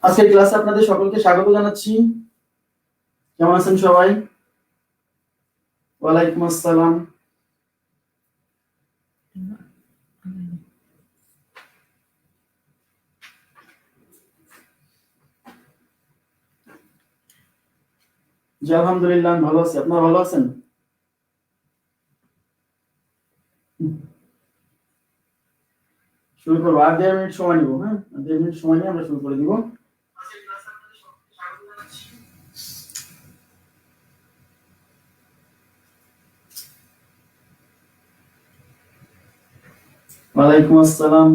আজকের ক্লাসে আপনাদের সকলকে স্বাগত জানাচ্ছি। কেমন আছেন সবাই? ওয়ালাইকুম আসসালাম। জি আলহামদুলিল্লাহ আমি ভালো আছি। আপনারা ভালো আছেন? শুরু করবো। আর 1.5 মিনিট সময় নিব। হ্যাঁ, 1.5 মিনিট সময় নিয়ে আমরা শুরু করে দিব। ওয়ালাইকুম আসসালাম।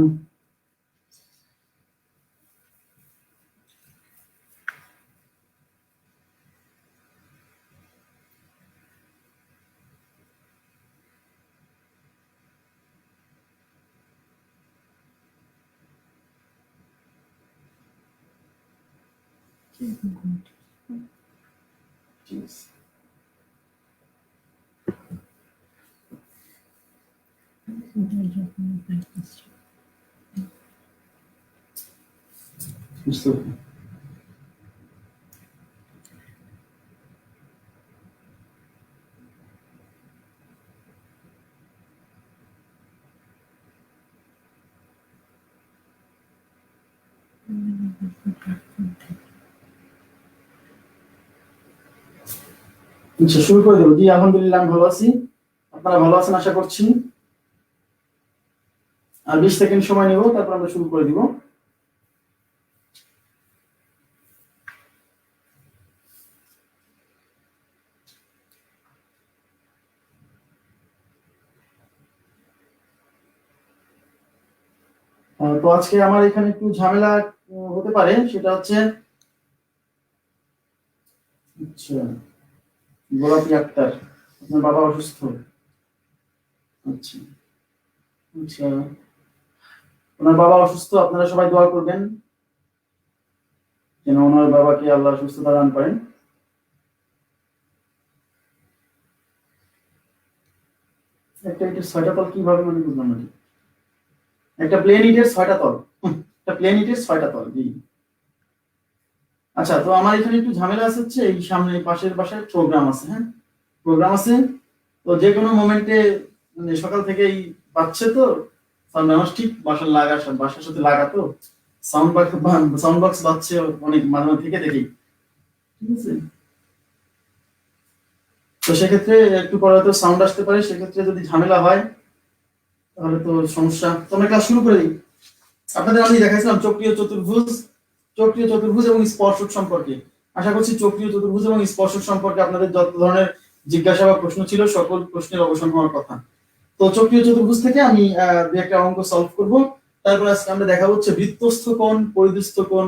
আচ্ছা শুরু করে দেবো। জি আলহামদুলিল্লাহ আমি ভালো আছি। আপনারা ভালো আছেন আশা করছি। আর 20 সেকেন্ড সময় নেব, তারপর আমরা শুরু করে দিব। তো আজকে আমার এখানে একটু ঝামেলা হতে পারে, সেটা হচ্ছে আচ্ছা গোলাপি আক্তার, আপনার বাবা অসুস্থ। আচ্ছা আচ্ছা, ওনার বাবা অসুস্থ, আপনারা সবাই দোয়া করবেন যেন ওনার বাবাকে আল্লাহ সুস্থতা দান করেন। একটা ইটের 6টা তল কিভাবে মানে বুঝলাম না। একটা প্লেন ইটের 6টা তল, একটা প্লেন ইটের 6টা তল। জি আচ্ছা, তো আমার এখানে একটু ঝামেলা আছে, হচ্ছে এই সামনে পাশের বাসায় প্রোগ্রাম আছে। হ্যাঁ, প্রোগ্রাম আছে, তো যে কোনো মোমেন্টে মানে সকাল থেকেই বাজছে, তো সাউন্ড আমার ঠিক বাসার সাথে লাগাতো সাউন্ড বক্স বাজছে অনেক মাঝে মাঝে থেকে দেখি। ঠিক আছে, তো সেক্ষেত্রে একটু পরে হয়তো সাউন্ড আসতে পারে, সেক্ষেত্রে যদি ঝামেলা হয় তাহলে তো সমস্যা। তো আমরা ক্লাস শুরু করে দিই। আপনাদের আমি দেখাইছিলাম চক্রীয় চতুর্ভুজ এবং স্পর্শক সম্পর্কে। আশা করছি চক্রীয় চতুর্ভুজ এবং স্পর্শক সম্পর্কে আপনাদের যত ধরনের জিজ্ঞাসা বা প্রশ্ন ছিল সকল প্রশ্নের অবসান হওয়ার কথা। তো চক্রীয় চতুর্ভুজ থেকে আমি দু একটা অঙ্ক সলভ করব। তারপর আজকে আমরা দেখাবো হচ্ছে বৃত্তস্থ কোণ, পরিধস্থ কোণ,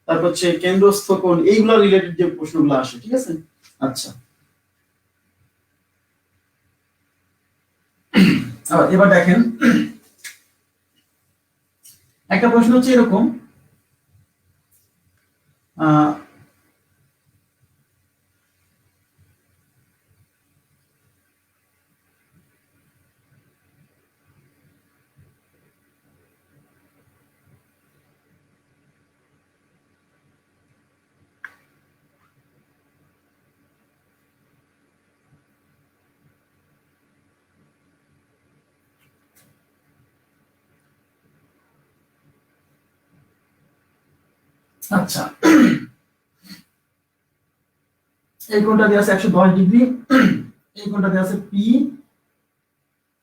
তারপর হচ্ছে কেন্দ্রস্থ কোণ, এইগুলা রিলেটেড যে প্রশ্নগুলো আসে। ঠিক আছে, আচ্ছা এবার দেখেন, একটা প্রশ্ন হচ্ছে এরকম, আচ্ছা এই কোণটা দেওয়া আছে 110 ডিগ্রি, এই কোণটা দেওয়া আছে পি,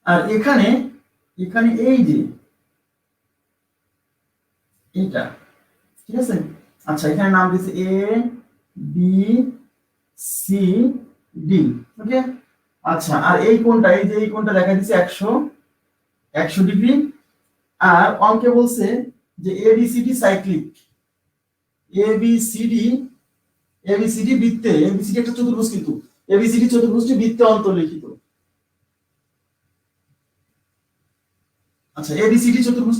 আর এখানে এখানে এই যে এইটা, ঠিক আছে। আচ্ছা এখানে নাম দিয়েছে এ বি সি ডি, ওকে। আচ্ছা আর এই কোণটা, এই যে এই কোণটা দেখা দিচ্ছে 100 ডিগ্রি। আর অঙ্কে বলছে যে এবিসিডি সাইক্লিক, এবিসিডি বৃত্তে, এবিসিডি একটা চতুর্ভুজ, কিন্তু এবিসিডি চতুর্ভুজটি বৃত্তে অন্তর্লিখিত। আচ্ছা এবিসিডি চতুর্ভুজ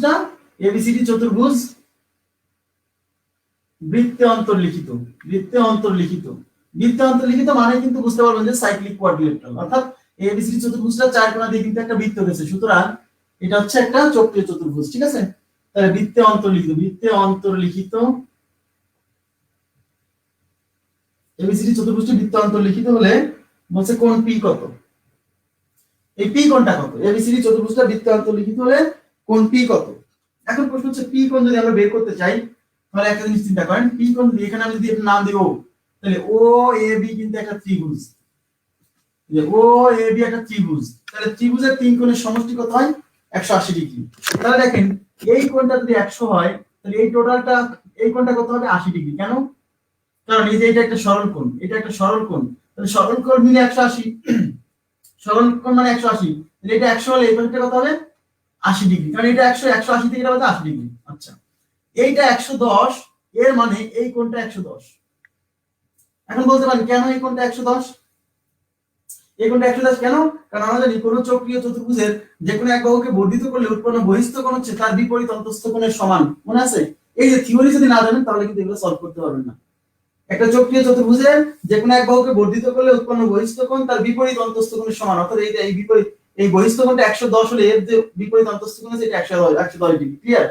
বৃত্তে অন্তর্লিখিত, মানে কিন্তু বুঝতে পারবেন যে সাইক্লিক কোয়াড্রিলেটারাল, অর্থাৎ এবিসিডি চতুর্ভুজটা চার কোণা দিয়ে কিন্তু একটা বৃত্ত গেছে, সুতরাং এটা হচ্ছে একটা চক্রীয় চতুর্ভুজ। ঠিক আছে, তাহলে বৃত্তে অন্তর্লিখিত এবিসিডি চতুর্ভুজটি বৃত্তে অন্তর্লিখিত হলে বলছে কোণ পি কত, এই পি কোণটা কত, এবিসিডি চতুর্ভুজটা বৃত্তে অন্তর্লিখিত হলে কোণ পি কত। এখন প্রশ্ন হচ্ছে পি কোণ যদি আমরা বের করতে চাই তাহলে একটা জিনিস চিন্তা করেন, পি কোণ যদি এখানে আমি যদি নাম দেব তাহলে ও এ বি কিন্তু একটা ত্রিভুজ, যে ও এ বি একটা ত্রিভুজ, তাহলে ত্রিভুজের তিন কোণের সমষ্টি কত হয় 180 ডিগ্রি। তাহলে দেখেন এই কোণটা যদি 100 হয় তাহলে এই টোটালটা এই কোণটা কত হবে 80 ডিগ্রি। কেন? কারণ এই যে এটা একটা সরল কোণ, এটা একটা সরল কোণ, তাহলে সরল কোণ মিলে 180, সরল কোণ মানে 180, তাহলে এটা 100 হলে এই পাশটা কত হবে 80 ডিগ্রি, কারণ এটা 100 180 থেকে এটা কত 80 ডিগ্রি। আচ্ছা এইটা 110, এর মানে এই কোণটা 110। এখন বলতে পারেন কেন এই কোণটা 110, এই কোণটা 110 কেন? কারণ আমরা জানি কোন চক্রীয় চতুর্ভুজের যে কোনো এক বাহুকে বর্ধিত করলে উৎপন্ন বহিস্থ কোণ হচ্ছে তার বিপরীত অন্তঃস্থ কোণের সমান, মনে আছে? এই যে থিওরি যদি না জানেন তাহলে কিন্তু এগুলো সলভ করতে পারবেন না। একটা চক্রীয় চতুর্ভুজের যে কোনো এক বাহুকে বর্ধিত করলে উৎপন্ন বহিস্থ কোণ তার বিপরীত অন্তঃস্থ কোণের সমান, অর্থাৎ এই বিপরীত এই বহিস্থ কোণটা 110 হলে এর যে বিপরীত অন্তঃস্থ কোণ আছে এটা 110 ডিগ্রি। ক্লিয়ার?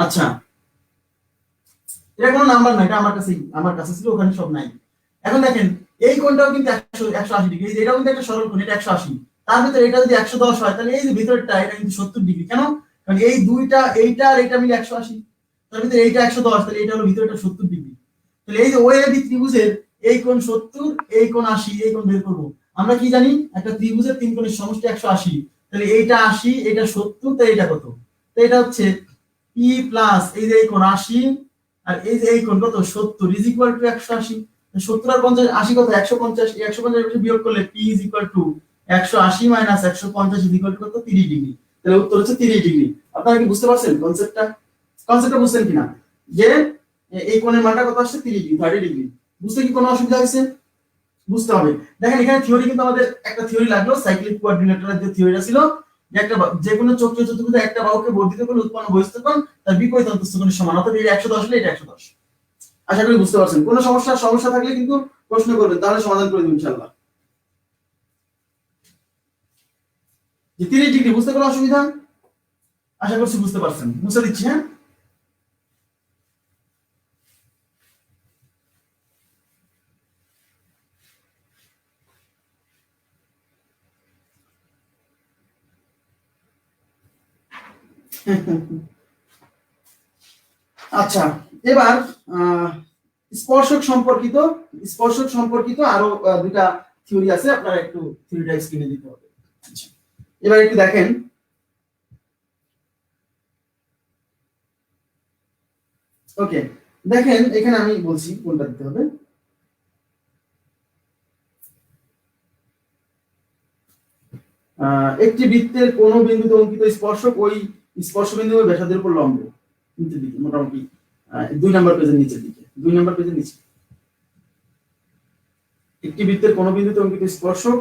আচ্ছা এটা কোনো নাম্বার না, এটা আমার কাছে ছিল, ওখানে সব নাই। এখন দেখেন এই কোণটাও কিন্তু 180 ডিগ্রি, এই যে এটাও কিন্তু একটা সরল কোণ, এটা 180, তার ভিতরে এটা যদি 110 হয় তাহলে এই যে ভিতরটা এটা কিন্তু 70 ডিগ্রি। কেন? কারণ এই দুইটা এইটা আর এটা মিলে 180, তার ভিতরে এইটা 110, তাহলে এটা হলো ভিতরটা 70 ডিগ্রি। তাহলে এই যে ওএবি ত্রিভুজের এই কোণ 70, এই কোণ 80, এই কোণ বের করব। আমরা কি জানি একটা ত্রিভুজের তিন কোণের সমষ্টি 180, তাহলে এইটা 80, এটা 70, তাই এটা কত? তো এটা হচ্ছে পি প্লাস এই যে এই কোণ 80 আর এই যে এই কোণ কত 70 ইজ ইকুয়াল টু 180। 70 আর 50 80 কত 150, এই 150 বিয়োগ করলে P is equal two 180 minus 150 is equal to কত 30 ডিগ্রি। তাহলে উত্তর হচ্ছে 30 ডিগ্রি। আপনারা কি বুঝতে পারছেন কনসেপ্টটা বুঝছেন কিনা, যে এই কোণের মানটা কত আসছে 30 ডিগ্রি 30 ডিগ্রি। বুঝতে কি কোনো অসুবিধা হয়েছে? বুঝতে হবে। দেখেন এখানে থিওরি কিন্তু আমাদের একটা থিওরি লাগলো, সাইক্লিক কোঅর্ডিনেটরের যে থিওরিটা ছিল যে একটা যে কোনো চক্রীয় চতুর্ভুজে একটা বাহুকে বর্ধিত করলে উৎপন্ন বহিস্থ কোণ তার বিপরীত অন্তঃস্থ কোণের সমান, অর্থাৎ এই 110 হলে এটা 110। আশা করি বুঝতে পারছেন। কোনো সমস্যা থাকলে কিন্তু প্রশ্ন করবেন, তাহলে সমাধান করে দেব ইনশাআল্লাহ। যে 30 ডিগ্রি বুঝতে কোনো অসুবিধা? আশা করছি বুঝতে পারছেন। মুছে দিচ্ছি। হ্যাঁ আচ্ছা এবার স্পর্শক সম্পর্কিত আরো দুটা থিওরি আছে, আপনারা একটু থিওরিটা স্ক্রিনে দিতে হবে। আচ্ছা এবার একটু দেখেন, ওকে দেখেন এখানে আমি বলছি কোনটা দিতে হবে। একটি বৃত্তের কোন বিন্দুতে অঙ্কিত স্পর্শক ওই স্পর্শবিন্দুর ব্যাসার্ধের উপর লম্ব, নিচের দিকে মোটামুটি 2 নম্বর পেজের নিচের দিকে, 2 নম্বর পেজের নিচে। একটি বৃত্তের কোন বিন্দুতে অঙ্কিত স্পর্শক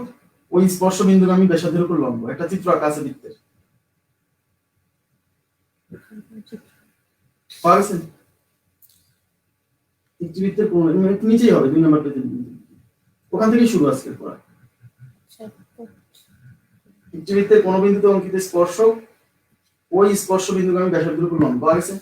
ওই স্পর্শবিন্দুগামী ব্যাসার্ধের উপর লম্ব, একটা চিত্র আঁকা আছে বৃত্তের। পারছেন? একটি বৃত্তের কোন নিচেই হবে 2 নম্বর পেজের নিচে, ওখান থেকে শুরু আজকের পড়া। একটি বৃত্তের কোন বিন্দুতে অঙ্কিত স্পর্শক ওই স্পর্শবিন্দুগামী ব্যাসার্ধের উপর লম্ব আছে।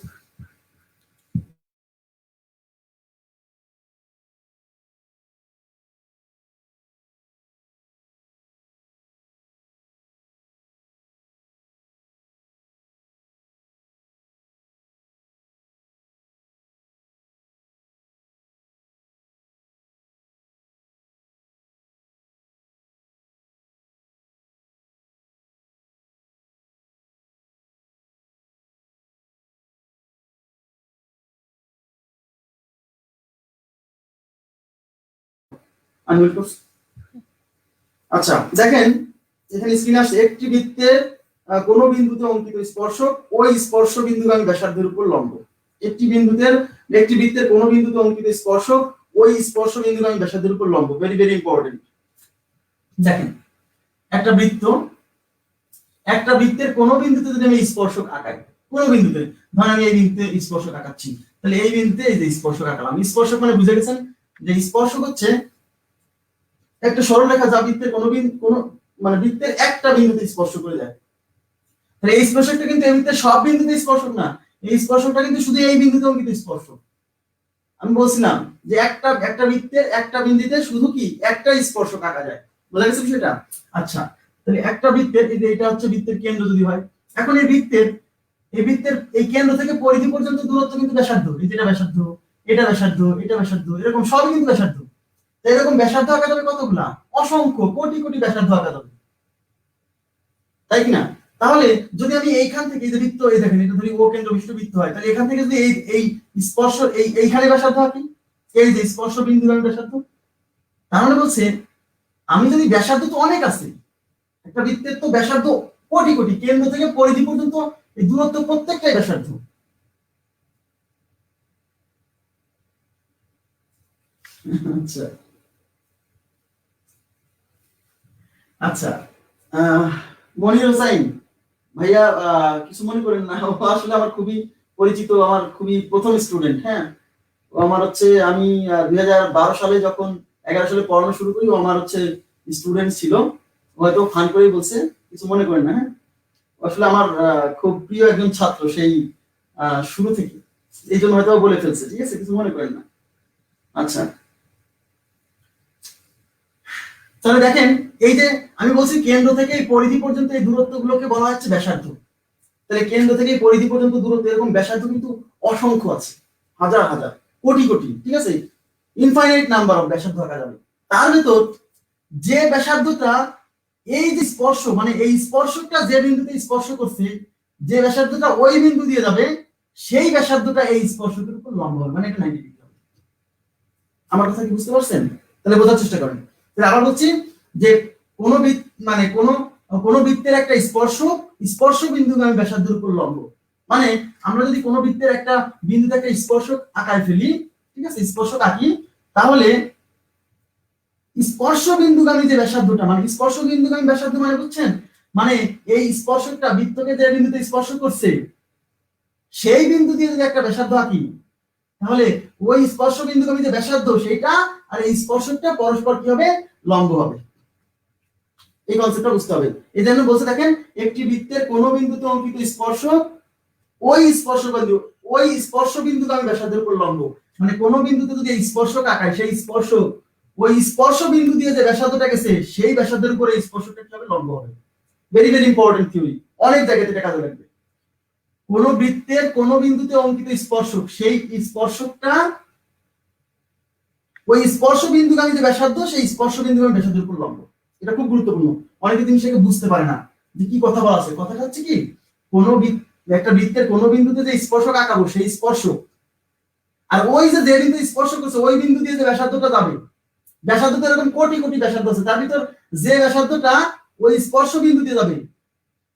আচ্ছা দেখেন এখানে স্ক্রিনে আসছে একটি বৃত্তের কোন বিন্দুতে অঙ্কিত স্পর্শক ওই স্পর্শবিন্দুগামী ব্যাসার্ধের উপর লম্ব। একটি বৃত্তের কোন বিন্দুতে অঙ্কিত স্পর্শক ওই স্পর্শবিন্দুগামী ব্যাসার্ধের উপর লম্ব। Very very important. দেখেন একটা বৃত্তের কোন বিন্দুতে যদি আমি স্পর্শক আঁকাই, কোন বিন্দুতে, ধরেন আমি এই বিন্দুতে স্পর্শক আঁকাচ্ছি, তাহলে এই বিন্দুতে এই যে স্পর্শক আঁকালাম। স্পর্শক মানে বুঝে গেছেন যে স্পর্শক হচ্ছে একটা সরলরেখা যা বৃত্তের কোন মানে বৃত্তের একটা বিন্দুতে স্পর্শ করে যায়। তাহলে এই স্পর্শকটা কিন্তু এই বৃত্তের সব বিন্দুতে স্পর্শক না, এই স্পর্শকটা কিন্তু শুধু এই বিন্দুতে অঙ্কিত স্পর্শক। আমি বলছিলাম যে একটা বৃত্তের একটা বিন্দুতে শুধু কি একটা স্পর্শক আঁকা যায়, বোঝা গেছে বিষয়টা? আচ্ছা, তাহলে একটা বৃত্তের এটা হচ্ছে বৃত্তের কেন্দ্র যদি হয়, এখন এই বৃত্তের এই কেন্দ্র থেকে পরিধি পর্যন্ত দূরত্ব কিন্তু ব্যাসার্ধ, এটা ব্যাসার্ধ, এটা ব্যাসার্ধ, এটা ব্যাসার্ধ, এরকম সবই কিন্তু ব্যাসার্ধ। এরকম ব্যাসার্ধ আঁকা যাবে কতগুলা? অসংখ্য, কোটি কোটি ব্যাসার্ধ আঁকা যাবে, তাই কিনা? তাহলে যদি আমি এইখান থেকে এই যে বৃত্ত, এই দেখেন এটা ধরি ও কেন্দ্র বিশিষ্ট বৃত্ত হয়, তাহলে এখান থেকে যদি এই স্পর্শ এইখানে ব্যাসার্ধ আঁকি, এই যে স্পর্শ বিন্দু আমি ব্যাসার্ধ, তার মানে বলছে আমি যদি ব্যাসার্ধ তো অনেক আছে, একটা বৃত্তের তো ব্যাসার্ধ কোটি কোটি, কেন্দ্র থেকে পরিধি পর্যন্ত এই দূরত্ব প্রত্যেকটাই ব্যাসার্ধ। আচ্ছা আচ্ছা, মনির হোসাইন ভাইয়া, কিছু মনে করেন না, ও আসলে আমার খুবই পরিচিত, আমার খুবই প্রথম স্টুডেন্ট। হ্যাঁ, ও আমার হচ্ছে আমি 2012 সালে যখন 11 সালে পড়ানো শুরু করি, ও আমার হচ্ছে স্টুডেন্ট ছিল। হয়তো ফান করেই বলছে, কিছু মনে করেন না। হ্যাঁ, আসলে আমার খুব প্রিয় একজন ছাত্র সেই শুরু থেকে, এই জন্য হয়তো বলে ফেলছে, ঠিক আছে, কিছু মনে করেন না। আচ্ছা, তাহলে দেখেন এই যে আমি বলছি কেন্দ্র থেকে এই পরিধি পর্যন্ত এই দূরত্ব গুলোকে বলা হচ্ছে ব্যাসার্ধ। তাহলে কেন্দ্র থেকে এই পরিধি পর্যন্ত দূরত্ব এরকম ব্যাসার্ধ কিন্তু অসংখ্য আছে, হাজার হাজার, কোটি কোটি, ঠিক আছে, ইনফাইনাইট নাম্বার অফ ব্যাসার্ধ আঁকা যাবে। তার ভেতর যে ব্যাসার্ধটা এই যে স্পর্শ, মানে এই স্পর্শকটা যে বিন্দুতে স্পর্শ করছে, যে ব্যাসার্ধটা ওই বিন্দু দিয়ে যাবে, সেই ব্যাসার্ধটা এই স্পর্শকের উপর লম্ব হবে, মানে এটা 90 ডিগ্রি হবে। আমার কথা কি বুঝতে পারছেন? তাহলে বোঝার চেষ্টা করেন। তাহলে আবার বলছি যে কোন মানে কোন বৃত্তের একটা স্পর্শ বিন্দুগামী ব্যাসার্ধের উপর লম্ব, মানে আমরা যদি কোন বৃত্তের একটা বিন্দুতে একটা স্পর্শক আঁকায় ফেলি, ঠিক আছে, স্পর্শক আঁকি, তাহলে স্পর্শ বিন্দুগামী যে ব্যাসার্ধটা, মানে স্পর্শ বিন্দুগামী ব্যাসার্ধ মানে বুঝছেন, মানে এই স্পর্শকটা বৃত্তকে যে বিন্দুতে স্পর্শ করছে, সেই বিন্দু দিয়ে যদি একটা ব্যাসার্ধ আঁকি, তাহলে ওই স্পর্শ বিন্দুগামী যে ব্যাসার্ধ সেইটা আর এই স্পর্শকটা পরস্পর কি হবে? লম্ব হবে। এই কনসেপ্টটা বুঝতে হবে। এই জন্য বলছে দেখেন, একটি বৃত্তের কোন বিন্দুতে অঙ্কিত স্পর্শক ওই স্পর্শ বিন্দুগামী ব্যাসার্ধের উপর লম্ব, মানে কোন বিন্দুতে যদি এই স্পর্শক আঁকায়, সেই স্পর্শক ওই স্পর্শ বিন্দু দিয়ে যে ব্যাসার্ধটা গেছে, সেই ব্যাসার্ধের উপরে এই স্পর্শকটা কি হবে? লম্ব হবে। ভেরি ভেরি ইম্পর্টেন্ট থিওরি, অনেক জায়গাতে এটা কাজে লাগবে। কোন বৃত্তের কোন বিন্দুতে অঙ্কিত স্পর্শক, সেই স্পর্শকটা ওই স্পর্শ বিন্দুগামী যে ব্যাসার্ধ, সেই স্পর্শ বিন্দুগামী ব্যাসার্ধের উপর লম্ব। এটা খুব গুরুত্বপূর্ণ, অনেকে জিনিস এটাকে বুঝতে পারে না যে কি কথা বলা আছে। কথাটা হচ্ছে কি, একটা বৃত্তের কোন বিন্দুতে যে স্পর্শক আঁকাবো, সেই স্পর্শক আর ওই যে বিন্দু স্পর্শ করছে, ওই বিন্দু দিয়ে যে ব্যাসার্ধটা যাবে, ব্যাসার্ধ তো এরকম কোটি কোটি ব্যাসার্ধ আছে, তার ভিতর যে ব্যাসার্ধটা ওই স্পর্শ বিন্দু দিয়ে যাবে,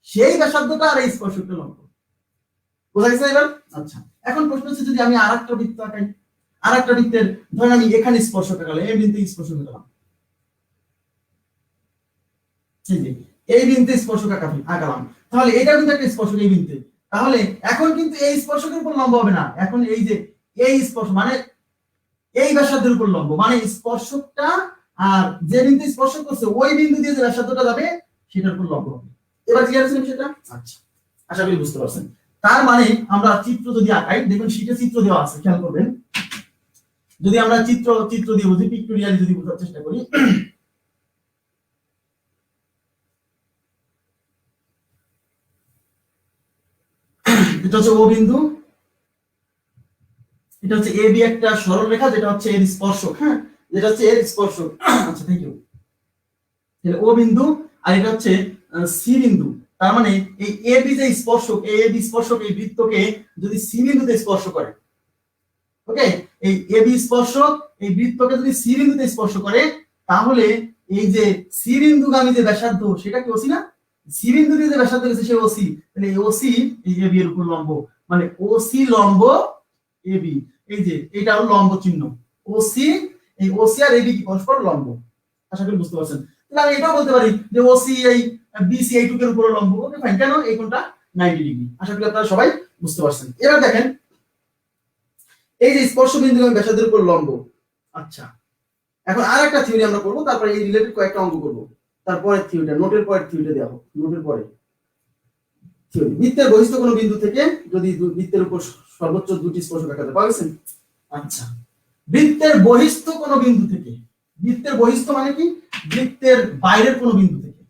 সেই ব্যাসার্ধটা আর এই স্পর্শকটা লম্ব। বোঝা গেছে এবার? আচ্ছা, এখন প্রশ্ন হচ্ছে যদি আমি আরেকটা বৃত্ত আঁকাই, আরেকটা বৃত্তের ধরেন আমি এখানে স্পর্শক আঁকালাম, এই বিন্দুতে স্পর্শক আঁকালাম, এই বিন্দুতে স্পর্শক আঁকালাম, তাহলে এটা কিন্তু একটা স্পর্শক এই বিন্দুতে, তাহলে এখন কিন্তু এই স্পর্শকের উপর লম্ব হবে না, এখন এই যে এই স্পর্শ মানে এই ব্যাসার্ধের উপর লম্ব, মানে স্পর্শকটা আর যে বিন্দু স্পর্শ করছে ওই বিন্দু দিয়ে যে ব্যাসার্ধটা যাবে সেটার উপর লম্ব হবে। এবার ক্লিয়ার আছে সেটা? আচ্ছা, আশা করি বুঝতে পারছেন। তার মানে আমরা চিত্র যদি আঁকাই, দেখুন শীটে চিত্র দেওয়া আছে, খেয়াল করবেন। যদি আমরা চিত্র দিয়ে বুঝি, পিক্টোরিয়ালি যদি বোঝার চেষ্টা করি, এটা হচ্ছে ও বিন্দু, এটা হচ্ছে এ বি একটা সরল রেখা, যেটা হচ্ছে এর স্পর্শক। হ্যাঁ, যেটা হচ্ছে এর স্পর্শক। আচ্ছা, থ্যাংক ইউ। তাহলে ও বিন্দু, আর এটা হচ্ছে সি বিন্দু। তার মানে এই এ বি যে স্পর্শক, এ বি স্পর্শক এই বৃত্তকে যদি সি বিন্দুতে স্পর্শ করে, ওকে, এই এ বি স্পর্শক এই বৃত্তকে যদি সি বিন্দুতে স্পর্শ করে, তাহলে এই যে সি বিন্দুগামী যে ব্যাসার্ধ, সেটা কি ওসি না? সি বিন্দু দিয়ে যে ব্যাসার্ধ গেছে সে ওসি, তাহলে এই ওসি এই এ বি এর উপর লম্ব, মানে ওসি লম্ব এ বি। এই যে এটা হলো লম্ব চিহ্ন, ওসি, এই ওসি আর এবি কি পরস্পর লম্ব। আশা করি বুঝতে পারছেন। তাহলে আমি এটাও বলতে পারি যে ওসি এই বিসি এই টুকের উপর লম্ব। ওকে ফাইন, কেন? এই কোণটা 90 ডিগ্রি। আশা করি আপনারা সবাই বুঝতে পারছেন। এবার দেখেন এই যে স্পর্শ বিন্দুগামী ব্যাসার্ধের উপর লম্ব। আচ্ছা, এখন আর একটা থিওরি আমরা করব, তারপরে এই রিলেটেড কয়েকটা অঙ্ক করব। তারপরে থিওরিটা, নোটের পরের থিওরিটা দেওয়া হোক, নোটের পরে। থিওরি। বৃত্তের বহিস্থ কোনো বিন্দু থেকে যদি বৃত্তের উপর সর্বোচ্চ দুটি স্পর্শক আঁকা যায়, পাচ্ছেন? আচ্ছা, বৃত্তের বহিস্থ কোনো বিন্দু থেকে, বৃত্তের বহিস্থ মানে কি, বৃত্তের বাইরের কোনো বিন্দু থেকে,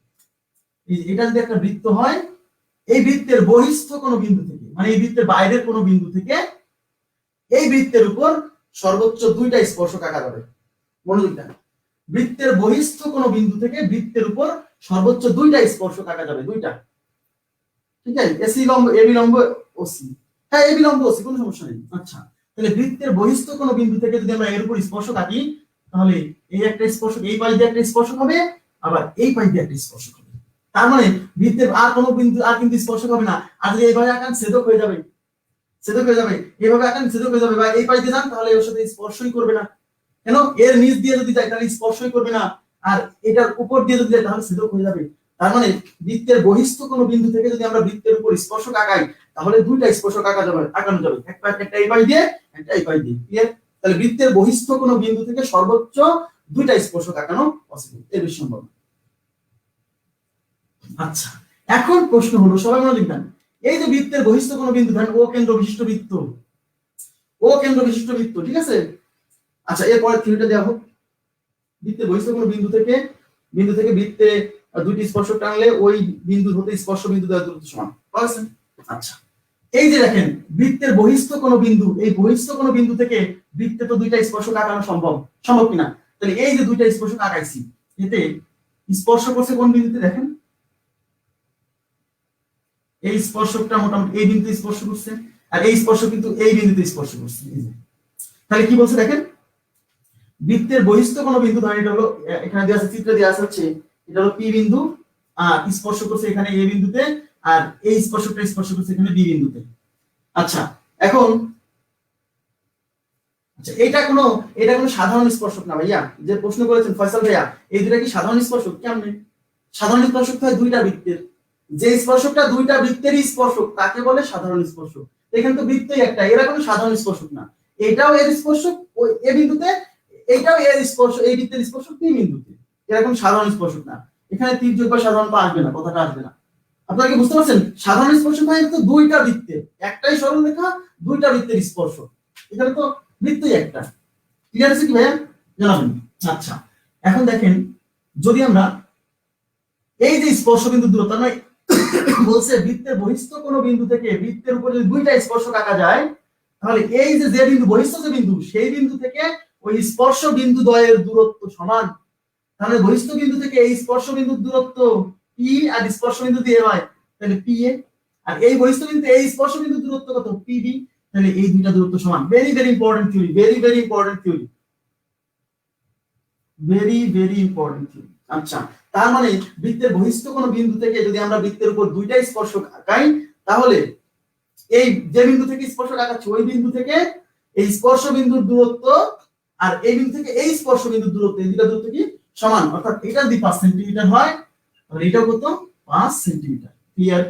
এটা যদি একটা বৃত্ত হয়, এই বৃত্তের বহিস্থ কোনো বিন্দু থেকে মানে এই বৃত্তের বাইরের কোনো বিন্দু থেকে এই বৃত্তের উপর সর্বোচ্চ দুইটা স্পর্শক আঁকা যাবে। মনোযোগ দেন, বৃত্তের বহিস্থ কোনো বিন্দু থেকে বৃত্তের উপর সর্বোচ্চ দুইটা স্পর্শক আঁকা যাবে, দুইটা। ঠিক আছে, এসি লম্ব, এবি লম্ব, ওসি। হ্যাঁ, এবি লম্ব, ওসি, কোনো সমস্যা নেই। আচ্ছা, তাহলে বৃত্তের বহিস্থ কোনো বিন্দু থেকে যদি আমরা এর উপর স্পর্শক আঁকি, তাহলে এই একটা স্পর্শক এই পাশ দিয়ে একটা স্পর্শক হবে, আবার এই পাশ দিয়ে একটা স্পর্শক হবে। তার মানে বৃত্তের আর কোনো বিন্দু আর কিন্তু স্পর্শক হবে না। আর যদি এইভাবে আঁকান, ছেদক হয়ে যাবে, ছেদক হয়ে যাবে। এইভাবে আঁকান, ছেদক হয়ে যাবে। বা এই পাশ দিয়ে যান, তাহলে এর সাথে স্পর্শই করবে না। কেন? এর নিচ দিয়ে যদি যায় তাহলে স্পর্শই করবে না, আর এটার উপর দিয়ে যদি যায় তাহলে ছেদক হয়ে যাবে। তার মানে বৃত্তের বহিস্থ কোনো বিন্দু থেকে যদি আমরা বৃত্তের উপর স্পর্শক আঁকাই, তাহলে দুইটা স্পর্শক আঁকানো যাবে, একটা এই পাশ দিয়ে, একটা এই পাশ দিয়ে। ক্লিয়ার? তাহলে বৃত্তের বহিস্থ কোনো বিন্দু থেকে সর্বোচ্চ দুইটা স্পর্শক আঁকানো পসিবল, এর বেশি সম্ভব না। আচ্ছা, এখন প্রশ্ন হলো, সবাই মনোযোগ দেন, এই যে বৃত্তের বহিস্থ কোনো বিন্দু, ধরেন ও কেন্দ্র বিশিষ্ট বৃত্ত, ও কেন্দ্র বিশিষ্ট বৃত্ত, ঠিক আছে? আচ্ছা, এরপরে থিওরিটা দেওয়া হোক। বৃত্তের বহিস্থ কোনো বিন্দু থেকে বৃত্তে দুইটি স্পর্শক টানলে ওই বিন্দু হতে স্পর্শ বিন্দু দ্বয়ের দূরত্ব সমান, বুঝছেন? আচ্ছা, এই যে দেখেন, বৃত্তের বহিস্থ কোনো বিন্দু, এই বহিস্থ কোনো বিন্দু থেকে বৃত্তে তো দুইটা স্পর্শক আঁকানো সম্ভব কিনা? তাহলে এই যে দুইটা স্পর্শক আঁকাইছি, এতে স্পর্শ করছে কোন বিন্দুতে? দেখেন, এই স্পর্শকটা মোটামুটি এই বিন্দুতে স্পর্শ করছে, আর এই স্পর্শ কিন্তু এই বিন্দুতে স্পর্শ করছে। তাহলে কি বলছে দেখেন, বৃত্তের বহিস্থ কোনো বিন্দু, ধরেন এটা হলো, এখানে দেওয়া আছে, চিত্রে দেওয়া আছে, এটা হলো পি বিন্দু, আর স্পর্শ করছে এখানে এ বিন্দুতে, আর এই স্পর্শকটা স্পর্শ করছে এখানে বি বিন্দুতে। আচ্ছা, এখন আচ্ছা, এটা কোনো সাধারণ স্পর্শক না ভাইয়া, যে প্রশ্ন করেছেন ফয়সাল ভাইয়া, এই দুটা কি সাধারণ স্পর্শক? কেমনে সাধারণ স্পর্শক হয়? দুইটা বৃত্তের, যে স্পর্শকটা দুইটা বৃত্তেরই স্পর্শক তাকে বলে সাধারণ স্পর্শক। এখানে তো বৃত্তই একটা, এরা কোনো সাধারণ স্পর্শক না। এটাও এর স্পর্শক ওই এ বিন্দুতে, এটাও এর স্পর্শ এই বৃত্তের স্পর্শক বি বিন্দুতে, এরা কোনো সাধারণ স্পর্শক না। এখানে তির্যক বা সাধারণত আসবে না, কথাটা আসবে না। আপনারা কি বুঝতে পারছেন? সাধারণ স্পর্শক হয় তো দুইটা বৃত্তের, একটাই সরলরেখা, দুইটা বৃত্তের স্পর্শক। এখানে তো বৃত্তই একটা। ক্লিয়ার আছে কি ভাইয়া? জানাবেন। আচ্ছা, এখন দেখেন, যদি আমরা এই যে স্পর্শ বিন্দু দূরত্ব, মানে বলছে বৃত্তের বহিস্থ কোনো বিন্দু থেকে বৃত্তের উপর যদি দুইটা স্পর্শক আঁকা যায়, তাহলে এই যে বিন্দু বহিস্থ যে বিন্দু, সেই বিন্দু থেকে ওই স্পর্শ বিন্দু দ্বয়ের দূরত্ব সমান। তাহলে বহিস্থ বিন্দু থেকে এই স্পর্শ বিন্দুর দূরত্ব পি, আর স্পর্শ বিন্দু দিয়ে হয় তাহলে পি এ, আর এই বহিস্থ বিন্দু এই স্পর্শ বিন্দুর দূরত্ব কত? P B. তাহলে এই দুইটা দূরত্ব সমান। Very very important theory, very important theory, very important theory. আচ্ছা, তার মানে বৃত্তের বহিস্থ কোনো বিন্দু থেকে যদি আমরা বৃত্তের উপর দুইটা স্পর্শক আঁকাই, তাহলে এই যে বিন্দু থেকে স্পর্শক আঁকাচ্ছি ওই বিন্দু থেকে এই স্পর্শ বিন্দুর দূরত্ব আর এই বিন্দু থেকে এই স্পর্শ বিন্দুর দূরত্ব, এই দুটো দূরত্ব কি সমান? অর্থাৎ এটা যদি 5 সেন্টিমিটার হয়, তাহলে এটাও কত? 5 সেন্টিমিটার। ক্লিয়ার?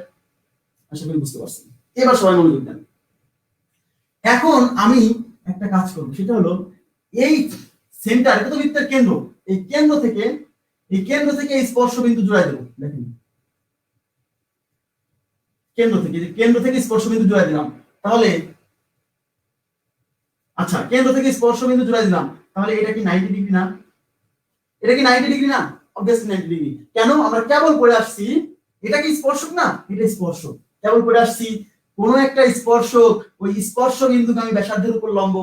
আশা করি বুঝতে পারছেন। এবার সবাই মনোযোগ দেন। এখন আমি একটা কাজ করব, সেটা হলো এই সেন্টার, এটা তো বৃত্তের কেন্দ্র, এই কেন্দ্র থেকে এই স্পর্শ বিন্দু জোড়ায় দেব। দেখেন, কেন্দ্র থেকে স্পর্শ বিন্দু জোড়ায় দিলাম, তাহলে আচ্ছা, কেন্দ্র থেকে স্পর্শ বিন্দু জোড়ায় দিলাম, তাহলে এটা কি 90 ডিগ্রি না? এটা কি 90 ডিগ্রি না? Obviously 90 degree. কেন? আমরা কেবল পড়ে আসছি, এটা কি স্পর্শক না? এটা স্পর্শক। কেবল পড়ে আসছি কোন একটা স্পর্শক ওই স্পর্শ বিন্দুগামী ব্যাসার্ধের উপর লম্ব।